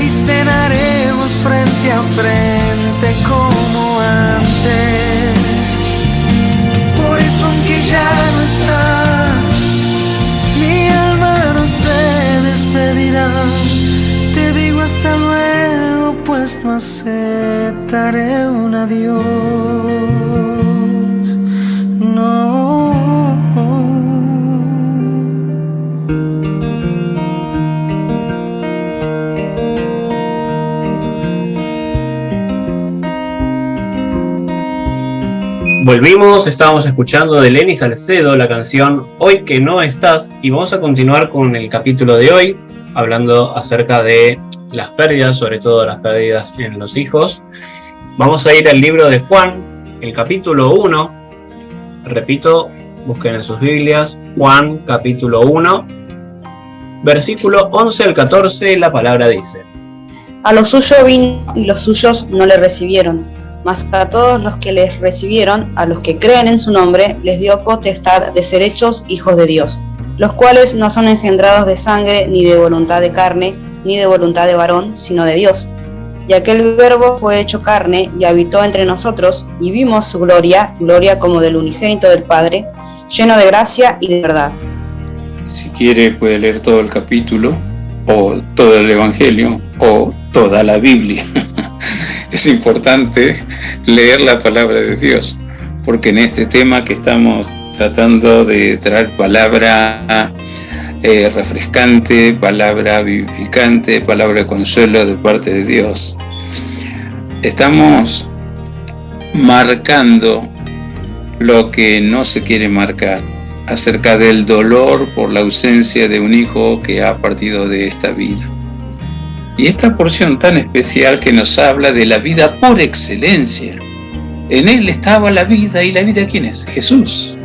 y cenaremos frente a frente como antes. Por eso aunque ya no estás, mi alma no se despedirá. Te digo hasta luego, pues no aceptaré un adiós. No. Volvimos, estábamos escuchando de Lenny Salcedo la canción Hoy que no estás, y vamos a continuar con el capítulo de hoy, hablando acerca de las pérdidas, sobre todo las pérdidas en los hijos. Vamos a ir al libro de Juan, el capítulo 1. Repito, busquen en sus Biblias, Juan capítulo 1, versículo 11 al 14, la palabra dice: A lo suyo vino y los suyos no le recibieron. Mas a todos los que les recibieron, a los que creen en su nombre, les dio potestad de ser hechos hijos de Dios, los cuales no son engendrados de sangre, ni de voluntad de carne, ni de voluntad de varón, sino de Dios. Y aquel Verbo fue hecho carne y habitó entre nosotros, y vimos su gloria, gloria como del unigénito del Padre, lleno de gracia y de verdad. Si quiere puede leer todo el capítulo, o todo el Evangelio, o toda la Biblia. Es importante leer la palabra de Dios, porque en este tema que estamos tratando de traer palabra refrescante, palabra vivificante, palabra de consuelo de parte de Dios, estamos marcando lo que no se quiere marcar acerca del dolor por la ausencia de un hijo que ha partido de esta vida. Y esta porción tan especial que nos habla de la vida por excelencia. En él estaba la vida, y la vida ¿quién es? Jesús.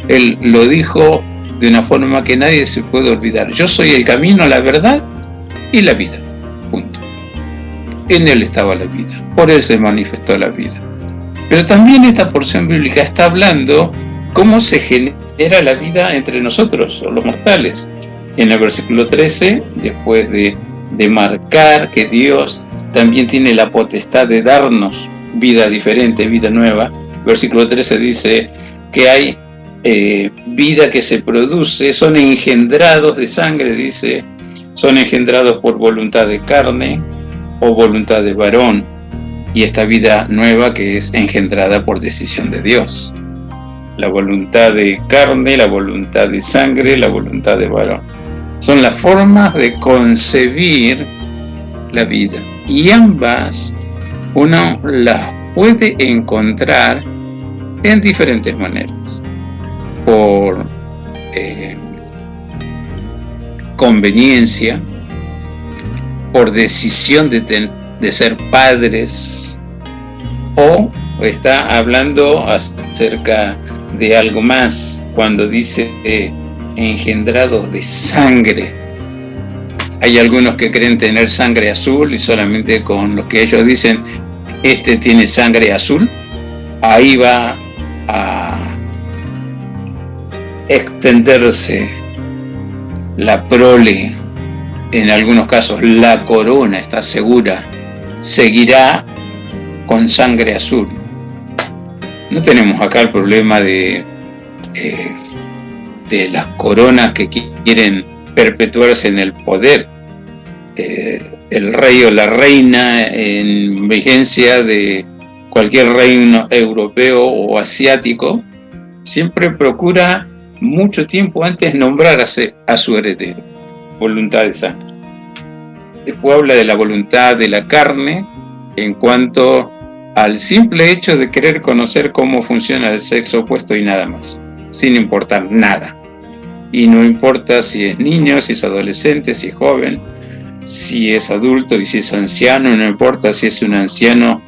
Él lo dijo de una forma que nadie se puede olvidar: yo soy el camino, la verdad y la vida. Punto. En él estaba la vida, por él se manifestó la vida. Pero también esta porción bíblica está hablando cómo se genera la vida entre nosotros, los mortales. En el versículo 13, después de marcar que Dios también tiene la potestad de darnos vida diferente, vida nueva, versículo 13 dice que hay vida que se produce, son engendrados de sangre, dice, son engendrados por voluntad de carne o voluntad de varón, y esta vida nueva que es engendrada por decisión de Dios. La voluntad de carne, la voluntad de sangre, la voluntad de varón. Son las formas de concebir la vida, y ambas uno las puede encontrar en diferentes maneras: por conveniencia, por decisión de ser padres, o está hablando acerca de algo más cuando dice engendrados de sangre. Hay algunos que creen tener sangre azul, y solamente con lo que ellos dicen, este tiene sangre azul, ahí va a extenderse la prole, en algunos casos la corona, está segura, seguirá con sangre azul. No tenemos acá el problema de las coronas que quieren perpetuarse en el poder. El rey o la reina en vigencia de cualquier reino europeo o asiático siempre procura mucho tiempo antes nombrar a su heredero. Voluntad de sangre. Después habla de la voluntad de la carne en cuanto al simple hecho de querer conocer cómo funciona el sexo opuesto y nada más, sin importar nada. Y no importa si es niño, si es adolescente, si es joven, si es adulto y si es anciano, no importa si es un anciano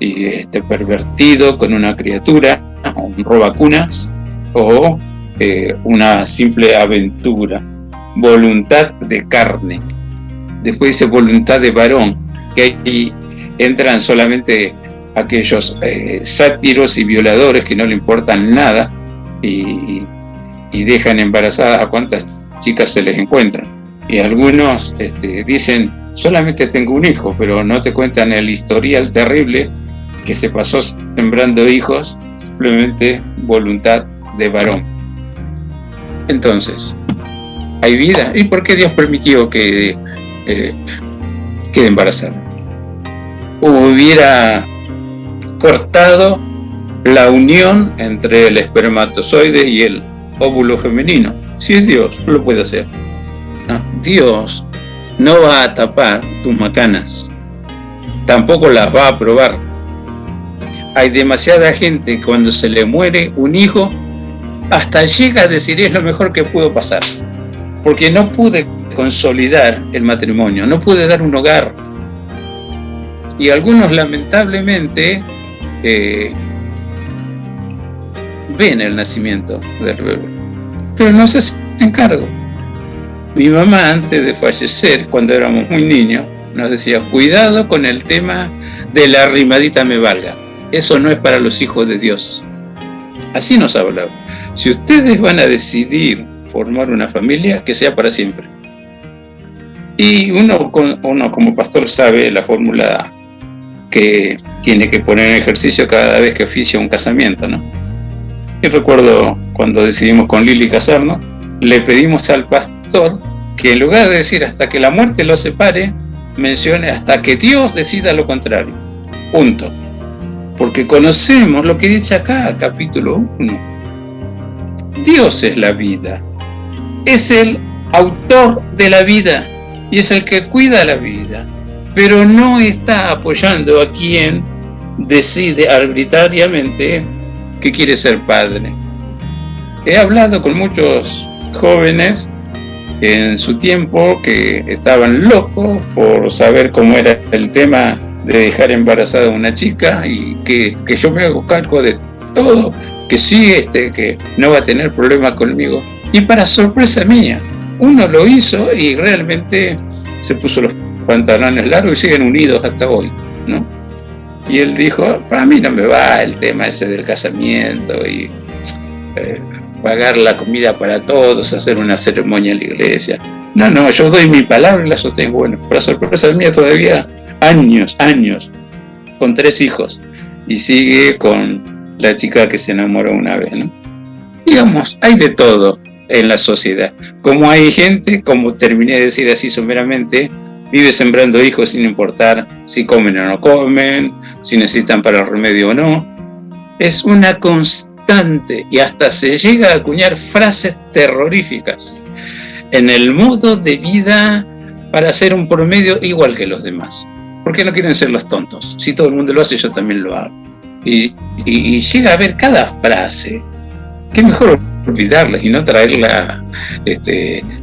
y pervertido con una criatura, o un robacunas, o una simple aventura. Voluntad de carne. Después dice voluntad de varón, que ahí entran solamente aquellos sátiros y violadores que no le importan nada y dejan embarazadas a cuantas chicas se les encuentran. Y algunos dicen, solamente tengo un hijo, pero no te cuentan el historial terrible que se pasó sembrando hijos, simplemente voluntad de varón. Entonces, ¿hay vida? ¿Y por qué Dios permitió que quede embarazada? Hubiera cortado la unión entre el espermatozoide y el óvulo femenino. Si es Dios, lo puede hacer. No, Dios no va a tapar tus macanas, tampoco las va a probar. Hay demasiada gente cuando se le muere un hijo, hasta llega a decir es lo mejor que pudo pasar, porque no pude consolidar el matrimonio, no pude dar un hogar. Y algunos lamentablemente ven el nacimiento del bebé, pero no se hacen cargo. Mi mamá, antes de fallecer, cuando éramos muy niños, nos decía, cuidado con el tema de la rimadita me valga, eso no es para los hijos de Dios. Así nos hablaba. Si ustedes van a decidir formar una familia, que sea para siempre. Y uno como pastor sabe la fórmula que tiene que poner en ejercicio cada vez que oficia un casamiento, ¿no? Y recuerdo cuando decidimos con Lili casarnos, le pedimos al pastor que en lugar de decir hasta que la muerte los separe, mencione hasta que Dios decida lo contrario. Punto. Porque conocemos lo que dice acá, capítulo 1. Dios es la vida. Es el autor de la vida y es el que cuida la vida. Pero no está apoyando a quien decide arbitrariamente que quiere ser padre. He hablado con muchos jóvenes en su tiempo que estaban locos por saber cómo era el tema de dejar embarazada a una chica y que yo me hago cargo de todo, que sí, que no va a tener problema conmigo. Y para sorpresa mía, uno lo hizo y realmente se puso los pantalones largos y siguen unidos hasta hoy, ¿no? Y él dijo, para mí no me va el tema ese del casamiento y pagar la comida para todos, hacer una ceremonia en la iglesia. No, yo doy mi palabra y la sostengo. Bueno, para sorpresa mía todavía años, con 3 hijos, y sigue con la chica que se enamoró una vez, ¿no? Digamos, hay de todo en la sociedad. Como hay gente, como terminé de decir así someramente, vive sembrando hijos sin importar si comen o no comen, si necesitan para el remedio o no. Es una constante y hasta se llega a acuñar frases terroríficas en el modo de vida para hacer un promedio igual que los demás. ¿Por qué no quieren ser los tontos? Si todo el mundo lo hace, yo también lo hago. Y llega a ver cada frase. Qué mejor olvidarlas y no traerla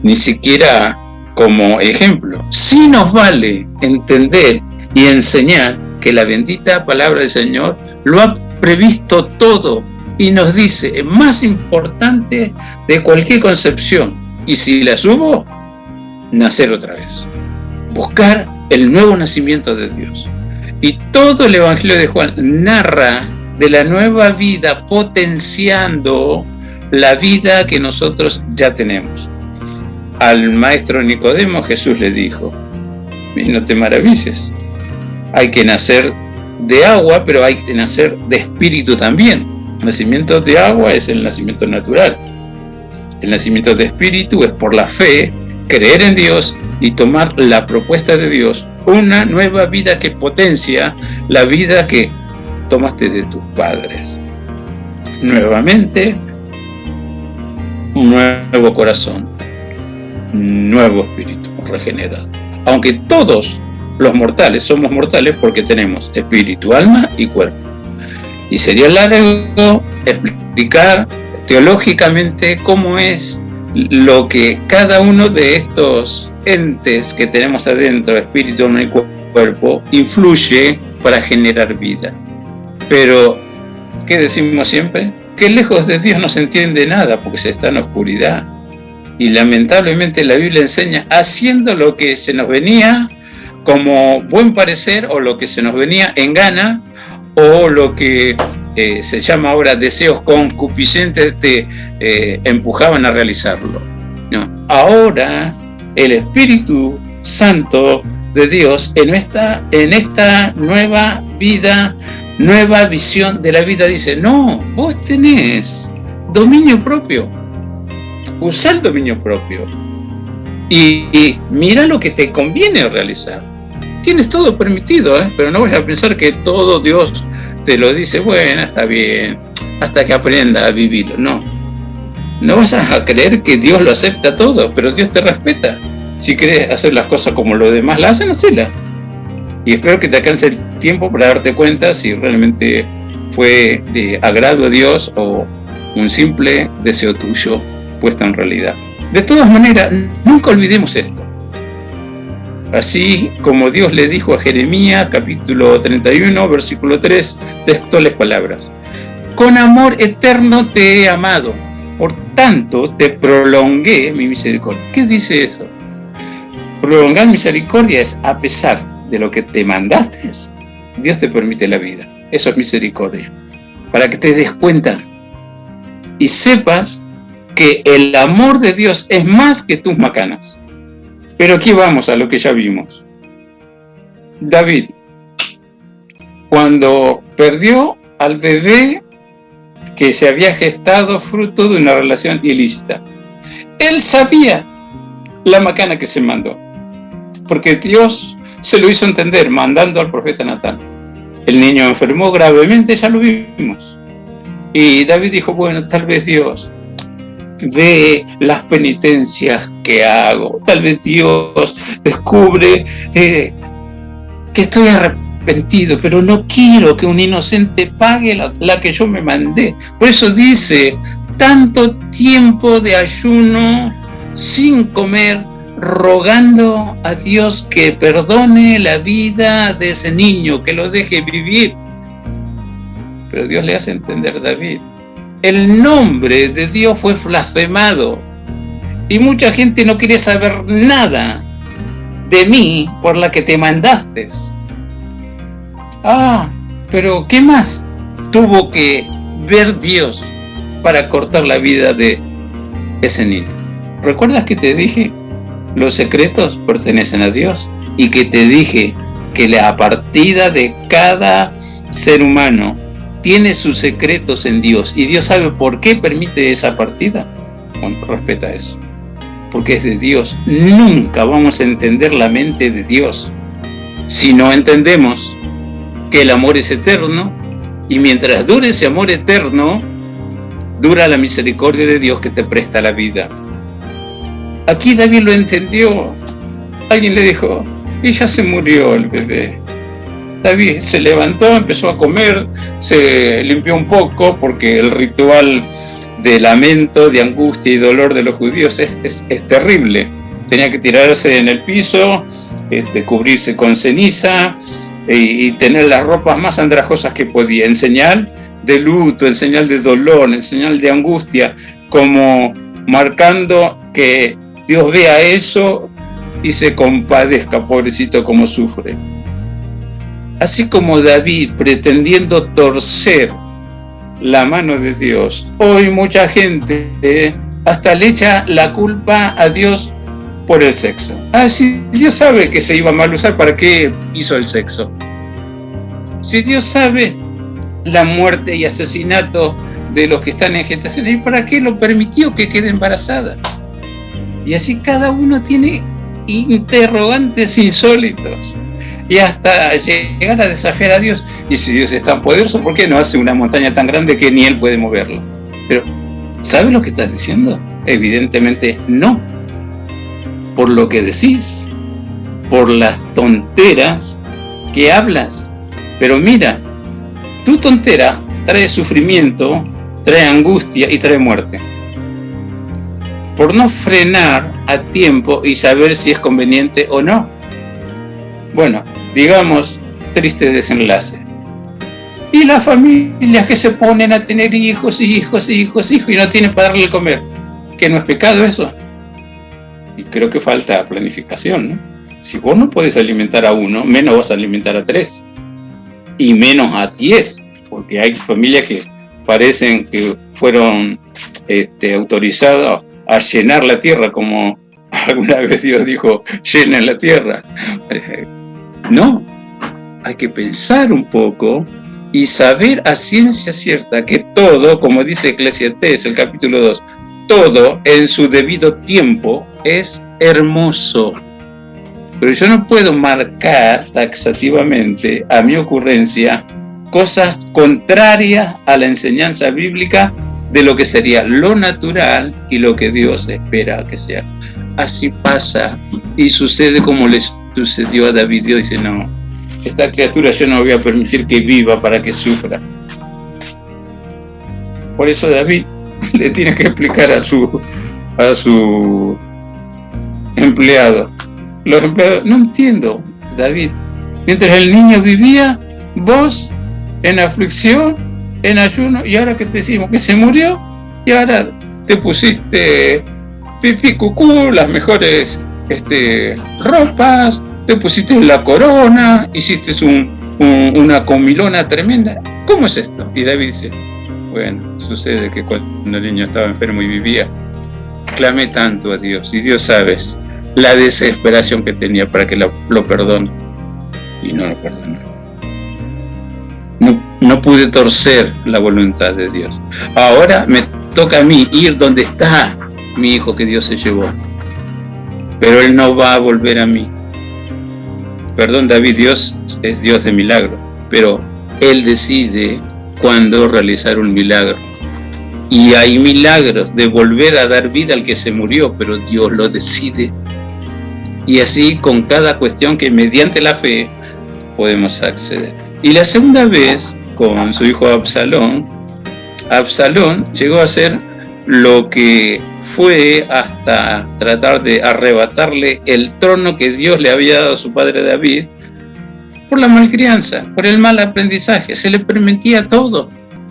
ni siquiera como ejemplo. Sí nos vale entender y enseñar que la bendita palabra del Señor lo ha previsto todo y nos dice, es más importante de cualquier concepción. Y si la subo, nacer otra vez. Buscar el nuevo nacimiento de Dios. Y todo el Evangelio de Juan narra de la nueva vida potenciando la vida que nosotros ya tenemos. Al maestro Nicodemo Jesús le dijo, y no te maravilles, hay que nacer de agua, pero hay que nacer de espíritu también. El nacimiento de agua es el nacimiento natural. El nacimiento de espíritu es por la fe, creer en Dios y tomar la propuesta de Dios, una nueva vida que potencia la vida que tomaste de tus padres. Nuevamente, un nuevo corazón, nuevo espíritu regenerado. Aunque todos los mortales somos mortales porque tenemos espíritu, alma y cuerpo. Y sería largo explicar teológicamente cómo es lo que cada uno de estos entes que tenemos adentro, espíritu, alma y cuerpo, influye para generar vida. Pero, ¿qué decimos siempre? Que lejos de Dios no se entiende nada porque se está en oscuridad. Y lamentablemente la Biblia enseña haciendo lo que se nos venía como buen parecer o lo que se nos venía en gana o lo que se llama ahora deseos concupiscentes te empujaban a realizarlo. No. Ahora el Espíritu Santo de Dios en esta nueva vida, nueva visión de la vida dice, no, vos tenés dominio propio, usá el dominio propio y mira lo que te conviene realizar. Tienes todo permitido, pero no vayas a pensar que todo Dios te lo dice, bueno, está bien, hasta que aprenda a vivirlo. No vas a creer que Dios lo acepta todo, pero Dios te respeta. Si querés hacer las cosas como los demás las hacen, hacela. Y espero que te alcance el tiempo para darte cuenta si realmente fue de agrado a Dios o un simple deseo tuyo puesto en realidad. De todas maneras, nunca olvidemos esto. Así como Dios le dijo a Jeremías, capítulo 31, versículo 3, textuales palabras. Con amor eterno te he amado, por tanto te prolongué mi misericordia. ¿Qué dice eso? Prolongar misericordia es a pesar de lo que te mandaste, Dios te permite la vida. Eso es misericordia. Para que te des cuenta y sepas que el amor de Dios es más que tus macanas. Pero aquí vamos a lo que ya vimos. David, cuando perdió al bebé que se había gestado fruto de una relación ilícita, él sabía la macana que se mandó, porque Dios se lo hizo entender mandando al profeta Natán. El niño enfermó gravemente, ya lo vimos. Y David dijo, bueno, tal vez Dios ve las penitencias que hago, tal vez Dios descubre que estoy arrepentido, pero no quiero que un inocente pague la que yo me mandé. Por eso dice, tanto tiempo de ayuno sin comer, rogando a Dios que perdone la vida de ese niño, que lo deje vivir. Pero Dios le hace entender a David, el nombre de Dios fue blasfemado y mucha gente no quiere saber nada de mí por la que te mandaste. Pero ¿qué más tuvo que ver Dios para cortar la vida de ese niño? ¿Recuerdas que te dije los secretos pertenecen a Dios y que te dije que la partida de cada ser humano tiene sus secretos en Dios y Dios sabe por qué permite esa partida? Bueno, respeta eso, porque es de Dios. Nunca vamos a entender la mente de Dios si no entendemos que el amor es eterno y mientras dure ese amor eterno, dura la misericordia de Dios que te presta la vida. Aquí David lo entendió. Alguien le dijo, y ya se murió el bebé. David se levantó, empezó a comer, se limpió un poco porque el ritual de lamento, de angustia y dolor de los judíos es terrible. Tenía que tirarse en el piso, cubrirse con ceniza y tener las ropas más andrajosas que podía, en señal de luto, en señal de dolor, en señal de angustia, como marcando que Dios vea eso y se compadezca, pobrecito, como sufre. Así como David pretendiendo torcer la mano de Dios, hoy mucha gente hasta le echa la culpa a Dios por el sexo. Si Dios sabe que se iba a mal usar, ¿para qué hizo el sexo? Si Dios sabe la muerte y asesinato de los que están en gestación, ¿y para qué lo permitió que quede embarazada? Y así cada uno tiene interrogantes insólitos. Y hasta llegar a desafiar a Dios. Y si Dios es tan poderoso, ¿por qué no hace una montaña tan grande que ni Él puede moverlo? Pero, ¿sabes lo que estás diciendo? Evidentemente no. Por lo que decís. por las tonteras que hablas. Pero mira, tu tontera trae sufrimiento, trae angustia y trae muerte. Por no frenar a tiempo y saber si es conveniente o no. Bueno, digamos, triste desenlace. Y las familias que se ponen a tener hijos y no tienen para darle de comer. ¿Que no es pecado eso? Y creo que falta planificación, ¿no? Si vos no podés alimentar a uno, menos vas a alimentar a 3. Y menos a 10. Porque hay familias que parecen que fueron autorizadas a llenar la tierra, como alguna vez Dios dijo, llenen la tierra. No, hay que pensar un poco y saber a ciencia cierta que todo, como dice Eclesiastés, el capítulo 2, todo en su debido tiempo es hermoso. Pero yo no puedo marcar taxativamente a mi ocurrencia cosas contrarias a la enseñanza bíblica de lo que sería lo natural y lo que Dios espera que sea. Así pasa y sucede como le sucedió a David. Dios dice, no, esta criatura yo no voy a permitir que viva para que sufra. Por eso David le tiene que explicar a su empleado. Los empleados, no entiendo, David, mientras el niño vivía, vos en aflicción, en ayuno, y ahora que te decimos que se murió, y ahora te pusiste pipí cucú, las mejores ropas, te pusiste la corona, hiciste una comilona tremenda. ¿Cómo es esto? Y David dice, bueno, sucede que cuando el niño estaba enfermo y vivía, clamé tanto a Dios, y Dios sabes la desesperación que tenía para que lo perdone, y no lo perdonó. No pude torcer la voluntad de Dios. Ahora me toca a mí ir donde está mi hijo que Dios se llevó, pero él no va a volver a mí. Perdón, David, Dios es Dios de milagro, pero él decide cuándo realizar un milagro. Y hay milagros de volver a dar vida al que se murió, pero Dios lo decide. Y así con cada cuestión que mediante la fe podemos acceder. Y la segunda vez, con su hijo Absalón llegó a hacer lo que fue hasta tratar de arrebatarle el trono que Dios le había dado a su padre David por la malcrianza, por el mal aprendizaje. Se le permitía todo.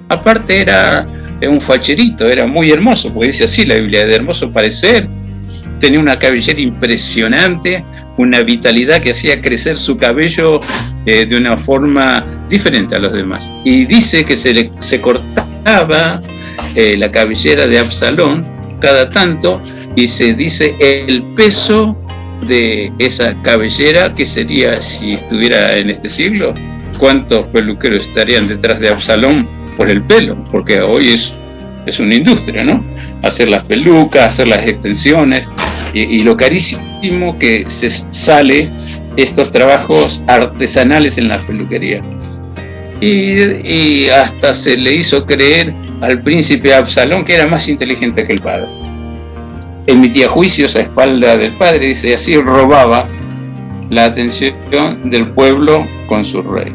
Aparte era un facherito, era muy hermoso, porque dice así la Biblia, de hermoso parecer. Tenía una cabellera impresionante, una vitalidad que hacía crecer su cabello de una forma diferente a los demás. Y dice que se cortaba la cabellera de Absalón cada tanto, y se dice el peso de esa cabellera, que sería, si estuviera en este siglo, cuántos peluqueros estarían detrás de Absalón por el pelo, porque hoy es una industria, ¿no? Hacer las pelucas, hacer las extensiones, y lo carísimo que se sale estos trabajos artesanales en la peluquería. Y hasta se le hizo creer al príncipe Absalón que era más inteligente que el padre. Emitía juicios a espalda del padre, dice, y así robaba la atención del pueblo con su rey.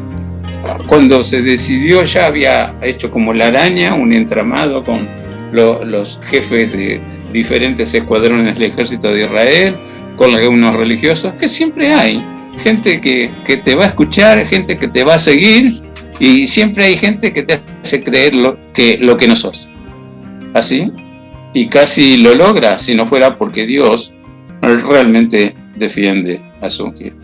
Cuando se decidió, ya había hecho como la araña un entramado con los jefes de diferentes escuadrones del ejército de Israel, con algunos religiosos, que siempre hay gente que te va a escuchar, gente que te va a seguir, y siempre hay gente que te hace creer lo que no sos. Así, y casi lo logra, si no fuera porque Dios realmente defiende a su ungido.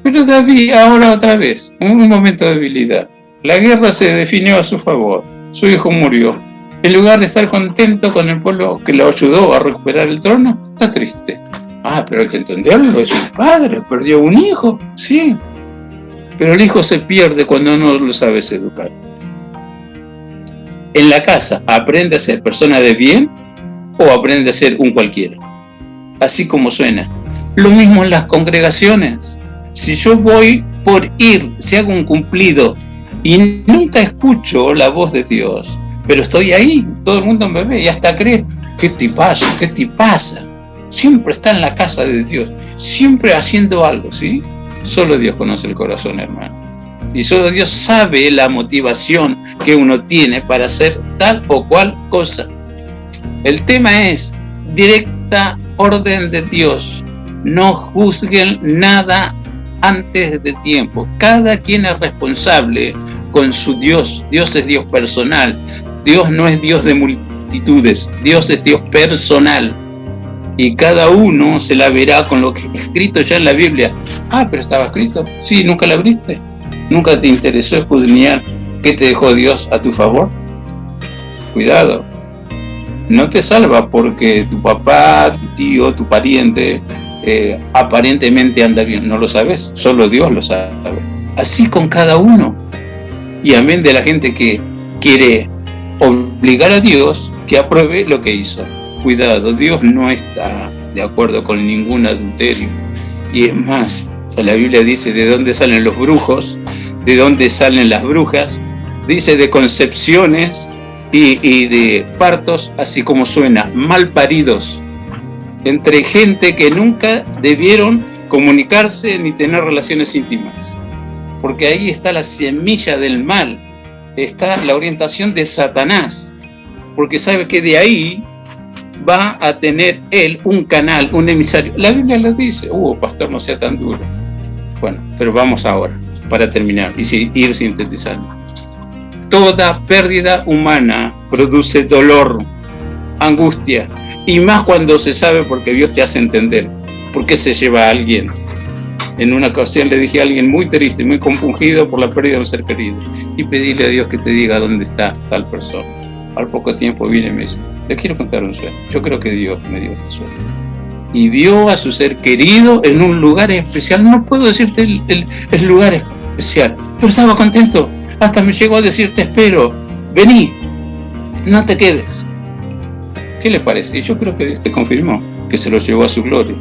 Pero David, ahora otra vez, en un momento de debilidad, la guerra se definió a su favor, su hijo murió. En lugar de estar contento con el pueblo que lo ayudó a recuperar el trono, está triste. Pero hay que entenderlo, es un padre, perdió un hijo, sí. Pero el hijo se pierde cuando no lo sabes educar. En la casa, ¿aprende a ser persona de bien o aprende a ser un cualquiera? Así como suena. Lo mismo en las congregaciones. Si yo voy por ir, si hago un cumplido y nunca escucho la voz de Dios, pero estoy ahí, todo el mundo me ve y hasta cree, ¿qué te pasa? siempre está en la casa de Dios, siempre haciendo algo, ¿sí? Solo Dios conoce el corazón, hermano. Y solo Dios sabe la motivación que uno tiene para hacer tal o cual cosa. El tema es directa orden de Dios. No juzguen nada antes de tiempo. Cada quien es responsable con su Dios. Dios es Dios personal. Dios no es Dios de multitudes. Dios es Dios personal. Y cada uno se la verá con lo que está escrito ya en la Biblia. Ah, pero estaba escrito. Sí, ¿nunca la abriste? ¿Nunca te interesó escudriñar qué te dejó Dios a tu favor? Cuidado. No te salva porque tu papá, tu tío, tu pariente aparentemente anda bien. No lo sabes, solo Dios lo sabe. Así con cada uno. Y amén de la gente que quiere obligar a Dios que apruebe lo que hizo. Cuidado, Dios no está de acuerdo con ningún adulterio. Y es más, la Biblia dice de dónde salen los brujos, de dónde salen las brujas, dice de concepciones y de partos, así como suena, mal paridos, entre gente que nunca debieron comunicarse ni tener relaciones íntimas, porque ahí está la semilla del mal, está la orientación de Satanás, porque sabe que de ahí va a tener él un canal, un emisario. La Biblia lo dice. Pastor, no sea tan duro. Bueno, pero vamos ahora, para terminar y ir sintetizando. Toda pérdida humana produce dolor, angustia, y más cuando se sabe, porque Dios te hace entender por qué se lleva a alguien. En una ocasión le dije a alguien muy triste, muy compungido por la pérdida de un ser querido, y pedíle a Dios que te diga dónde está tal persona. Al poco tiempo viene y me dice, le quiero contar un sueño. Yo creo que Dios me dio este sueño. Y vio a su ser querido en un lugar especial. No puedo decirte el lugar especial, pero estaba contento. Hasta me llegó a decir, te espero, vení, no te quedes. ¿Qué le parece? Y yo creo que Dios te confirmó que se lo llevó a su gloria.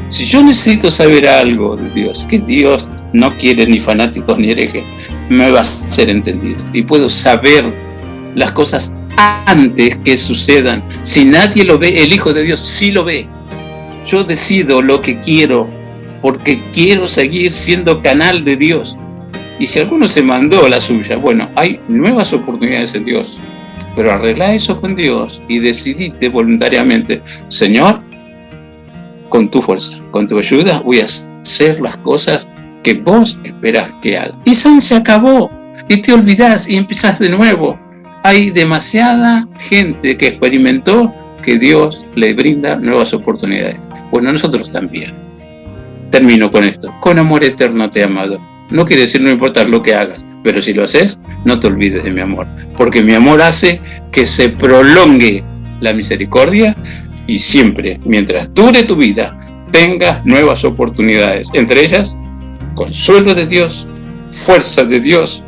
Si yo necesito saber algo de Dios, que Dios no quiere ni fanáticos ni herejes, me va a ser entendido. Y puedo saber las cosas antes que sucedan. Si nadie lo ve, el Hijo de Dios sí lo ve. Yo decido lo que quiero porque quiero seguir siendo canal de Dios. Y si alguno se mandó la suya, bueno, hay nuevas oportunidades en Dios, pero arregla eso con Dios y decidite voluntariamente, Señor, con tu fuerza, con tu ayuda voy a hacer las cosas que vos esperás que haga. Y se acabó, y te olvidás y empezás de nuevo. Hay demasiada gente que experimentó que Dios le brinda nuevas oportunidades. Bueno, nosotros también. Termino con esto. Con amor eterno te he amado. No quiere decir no importa lo que hagas, pero si lo haces, no te olvides de mi amor. Porque mi amor hace que se prolongue la misericordia y siempre, mientras dure tu vida, tengas nuevas oportunidades. Entre ellas, consuelo de Dios, fuerza de Dios,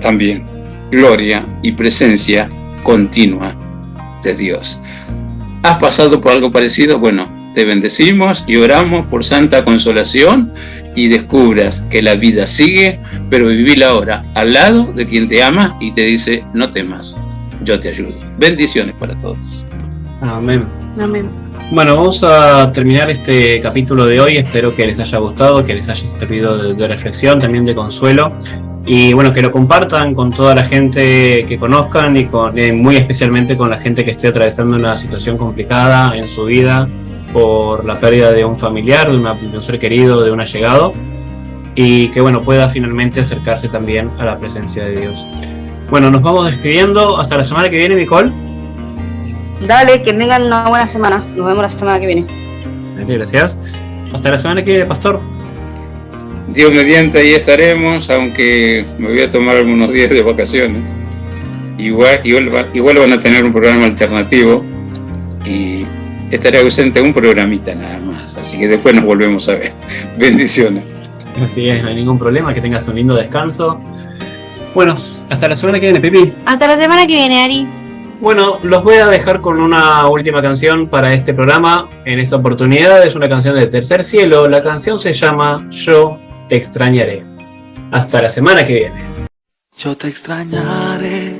también gloria y presencia continua de Dios. ¿Has pasado por algo parecido? Bueno, te bendecimos y oramos por santa consolación y descubras que la vida sigue, pero vivila ahora al lado de quien te ama y te dice, no temas, yo te ayudo. Bendiciones para todos. Amén. Amén. Bueno, vamos a terminar este capítulo de hoy. Espero que les haya gustado, que les haya servido de reflexión, también de consuelo. Y bueno, que lo compartan con toda la gente que conozcan y muy especialmente con la gente que esté atravesando una situación complicada en su vida por la pérdida de un familiar, de un ser querido, de un allegado, y que bueno, pueda finalmente acercarse también a la presencia de Dios. Bueno, nos vamos despidiendo. Hasta la semana que viene, Nicole. Dale, que tengan una buena semana. Nos vemos la semana que viene. Gracias. Hasta la semana que viene, Pastor. Dios mediante, ahí estaremos, aunque me voy a tomar algunos días de vacaciones. Igual van a tener un programa alternativo y estaré ausente un programita nada más, así que después nos volvemos a ver. Bendiciones. Así es, no hay ningún problema, que tengas un lindo descanso. Bueno, hasta la semana que viene, Pipi. Hasta la semana que viene, Ari. Bueno, los voy a dejar con una última canción para este programa. En esta oportunidad es una canción de Tercer Cielo. La canción se llama Yo te extrañaré. Hasta la semana que viene. Yo te extrañaré,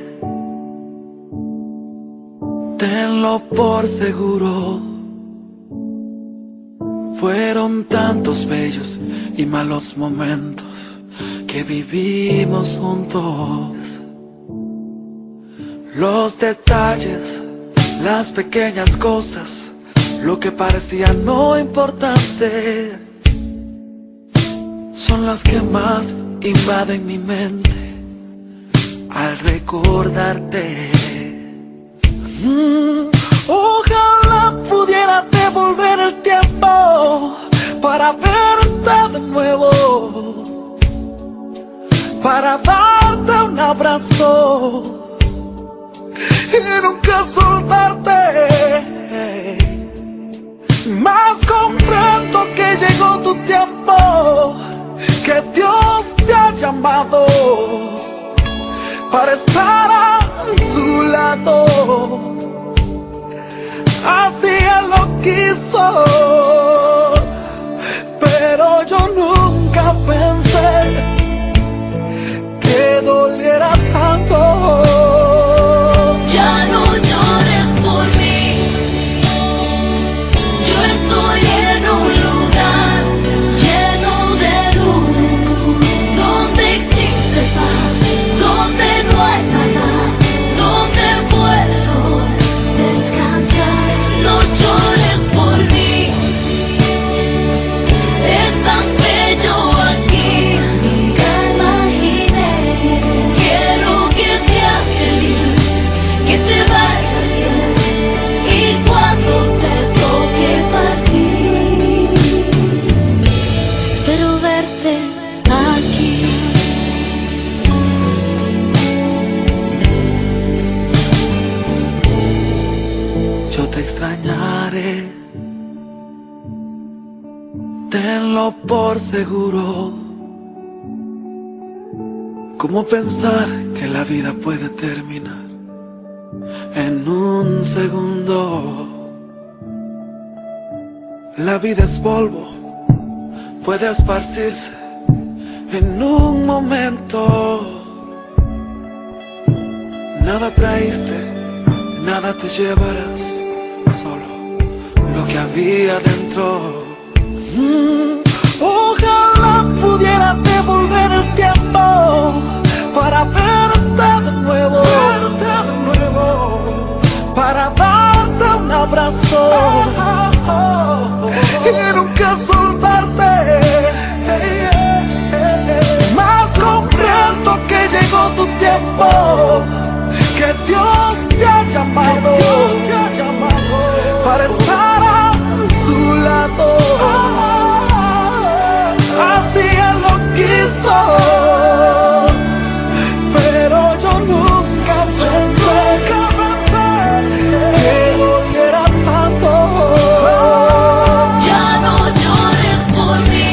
tenlo por seguro. Fueron tantos bellos y malos momentos que vivimos juntos. Los detalles, las pequeñas cosas, lo que parecía no importante, son las que más invaden mi mente al recordarte. Ojalá pudiera devolver el tiempo para verte de nuevo, para darte un abrazo y nunca soltarte. Mas comprendo que llegó tu tiempo, que Dios te ha llamado para estar a su lado. Así Él lo quiso, pero yo nunca pensé que doliera tanto. Ya no llores por mí, yo estoy en un lugar lleno de luz, donde existe paz, donde no hay nada, donde puedo descansar. No llores por mí, es tan bello aquí, nunca imaginé. Quiero que seas feliz, que te vaya bien, y cuando te toque partir, espero verte aquí. Yo te extrañaré, tenlo por seguro. ¿Cómo pensar que la vida puede terminar en un segundo? La vida es polvo, puede esparcirse en un momento. Nada traíste, nada te llevarás, solo lo que había dentro. Ojalá pudiera devolver el tiempo para verte de nuevo, para darte un abrazo y nunca soltarte. Mas comprendo que llegó tu tiempo, que Dios te ha llamado para estar a su lado. Así Él lo quiso, pero yo nunca pensé que doliera tanto. Ya no llores por mí,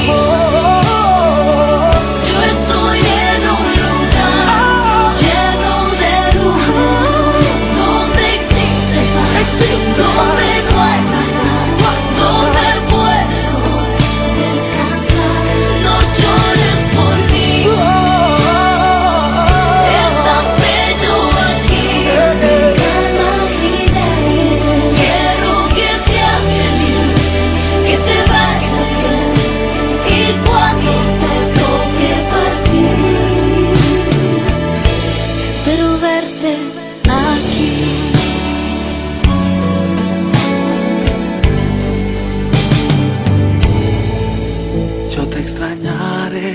yo estoy en un lugar lleno de luz, donde existe paz, donde no hay nada, donde puedo descansar. No llores por mí, es tan bello aquí, nunca imaginé. Quiero que seas feliz, que te vaya bien, y cuando te toque partir, espero verte aquí. Yo te extrañaré,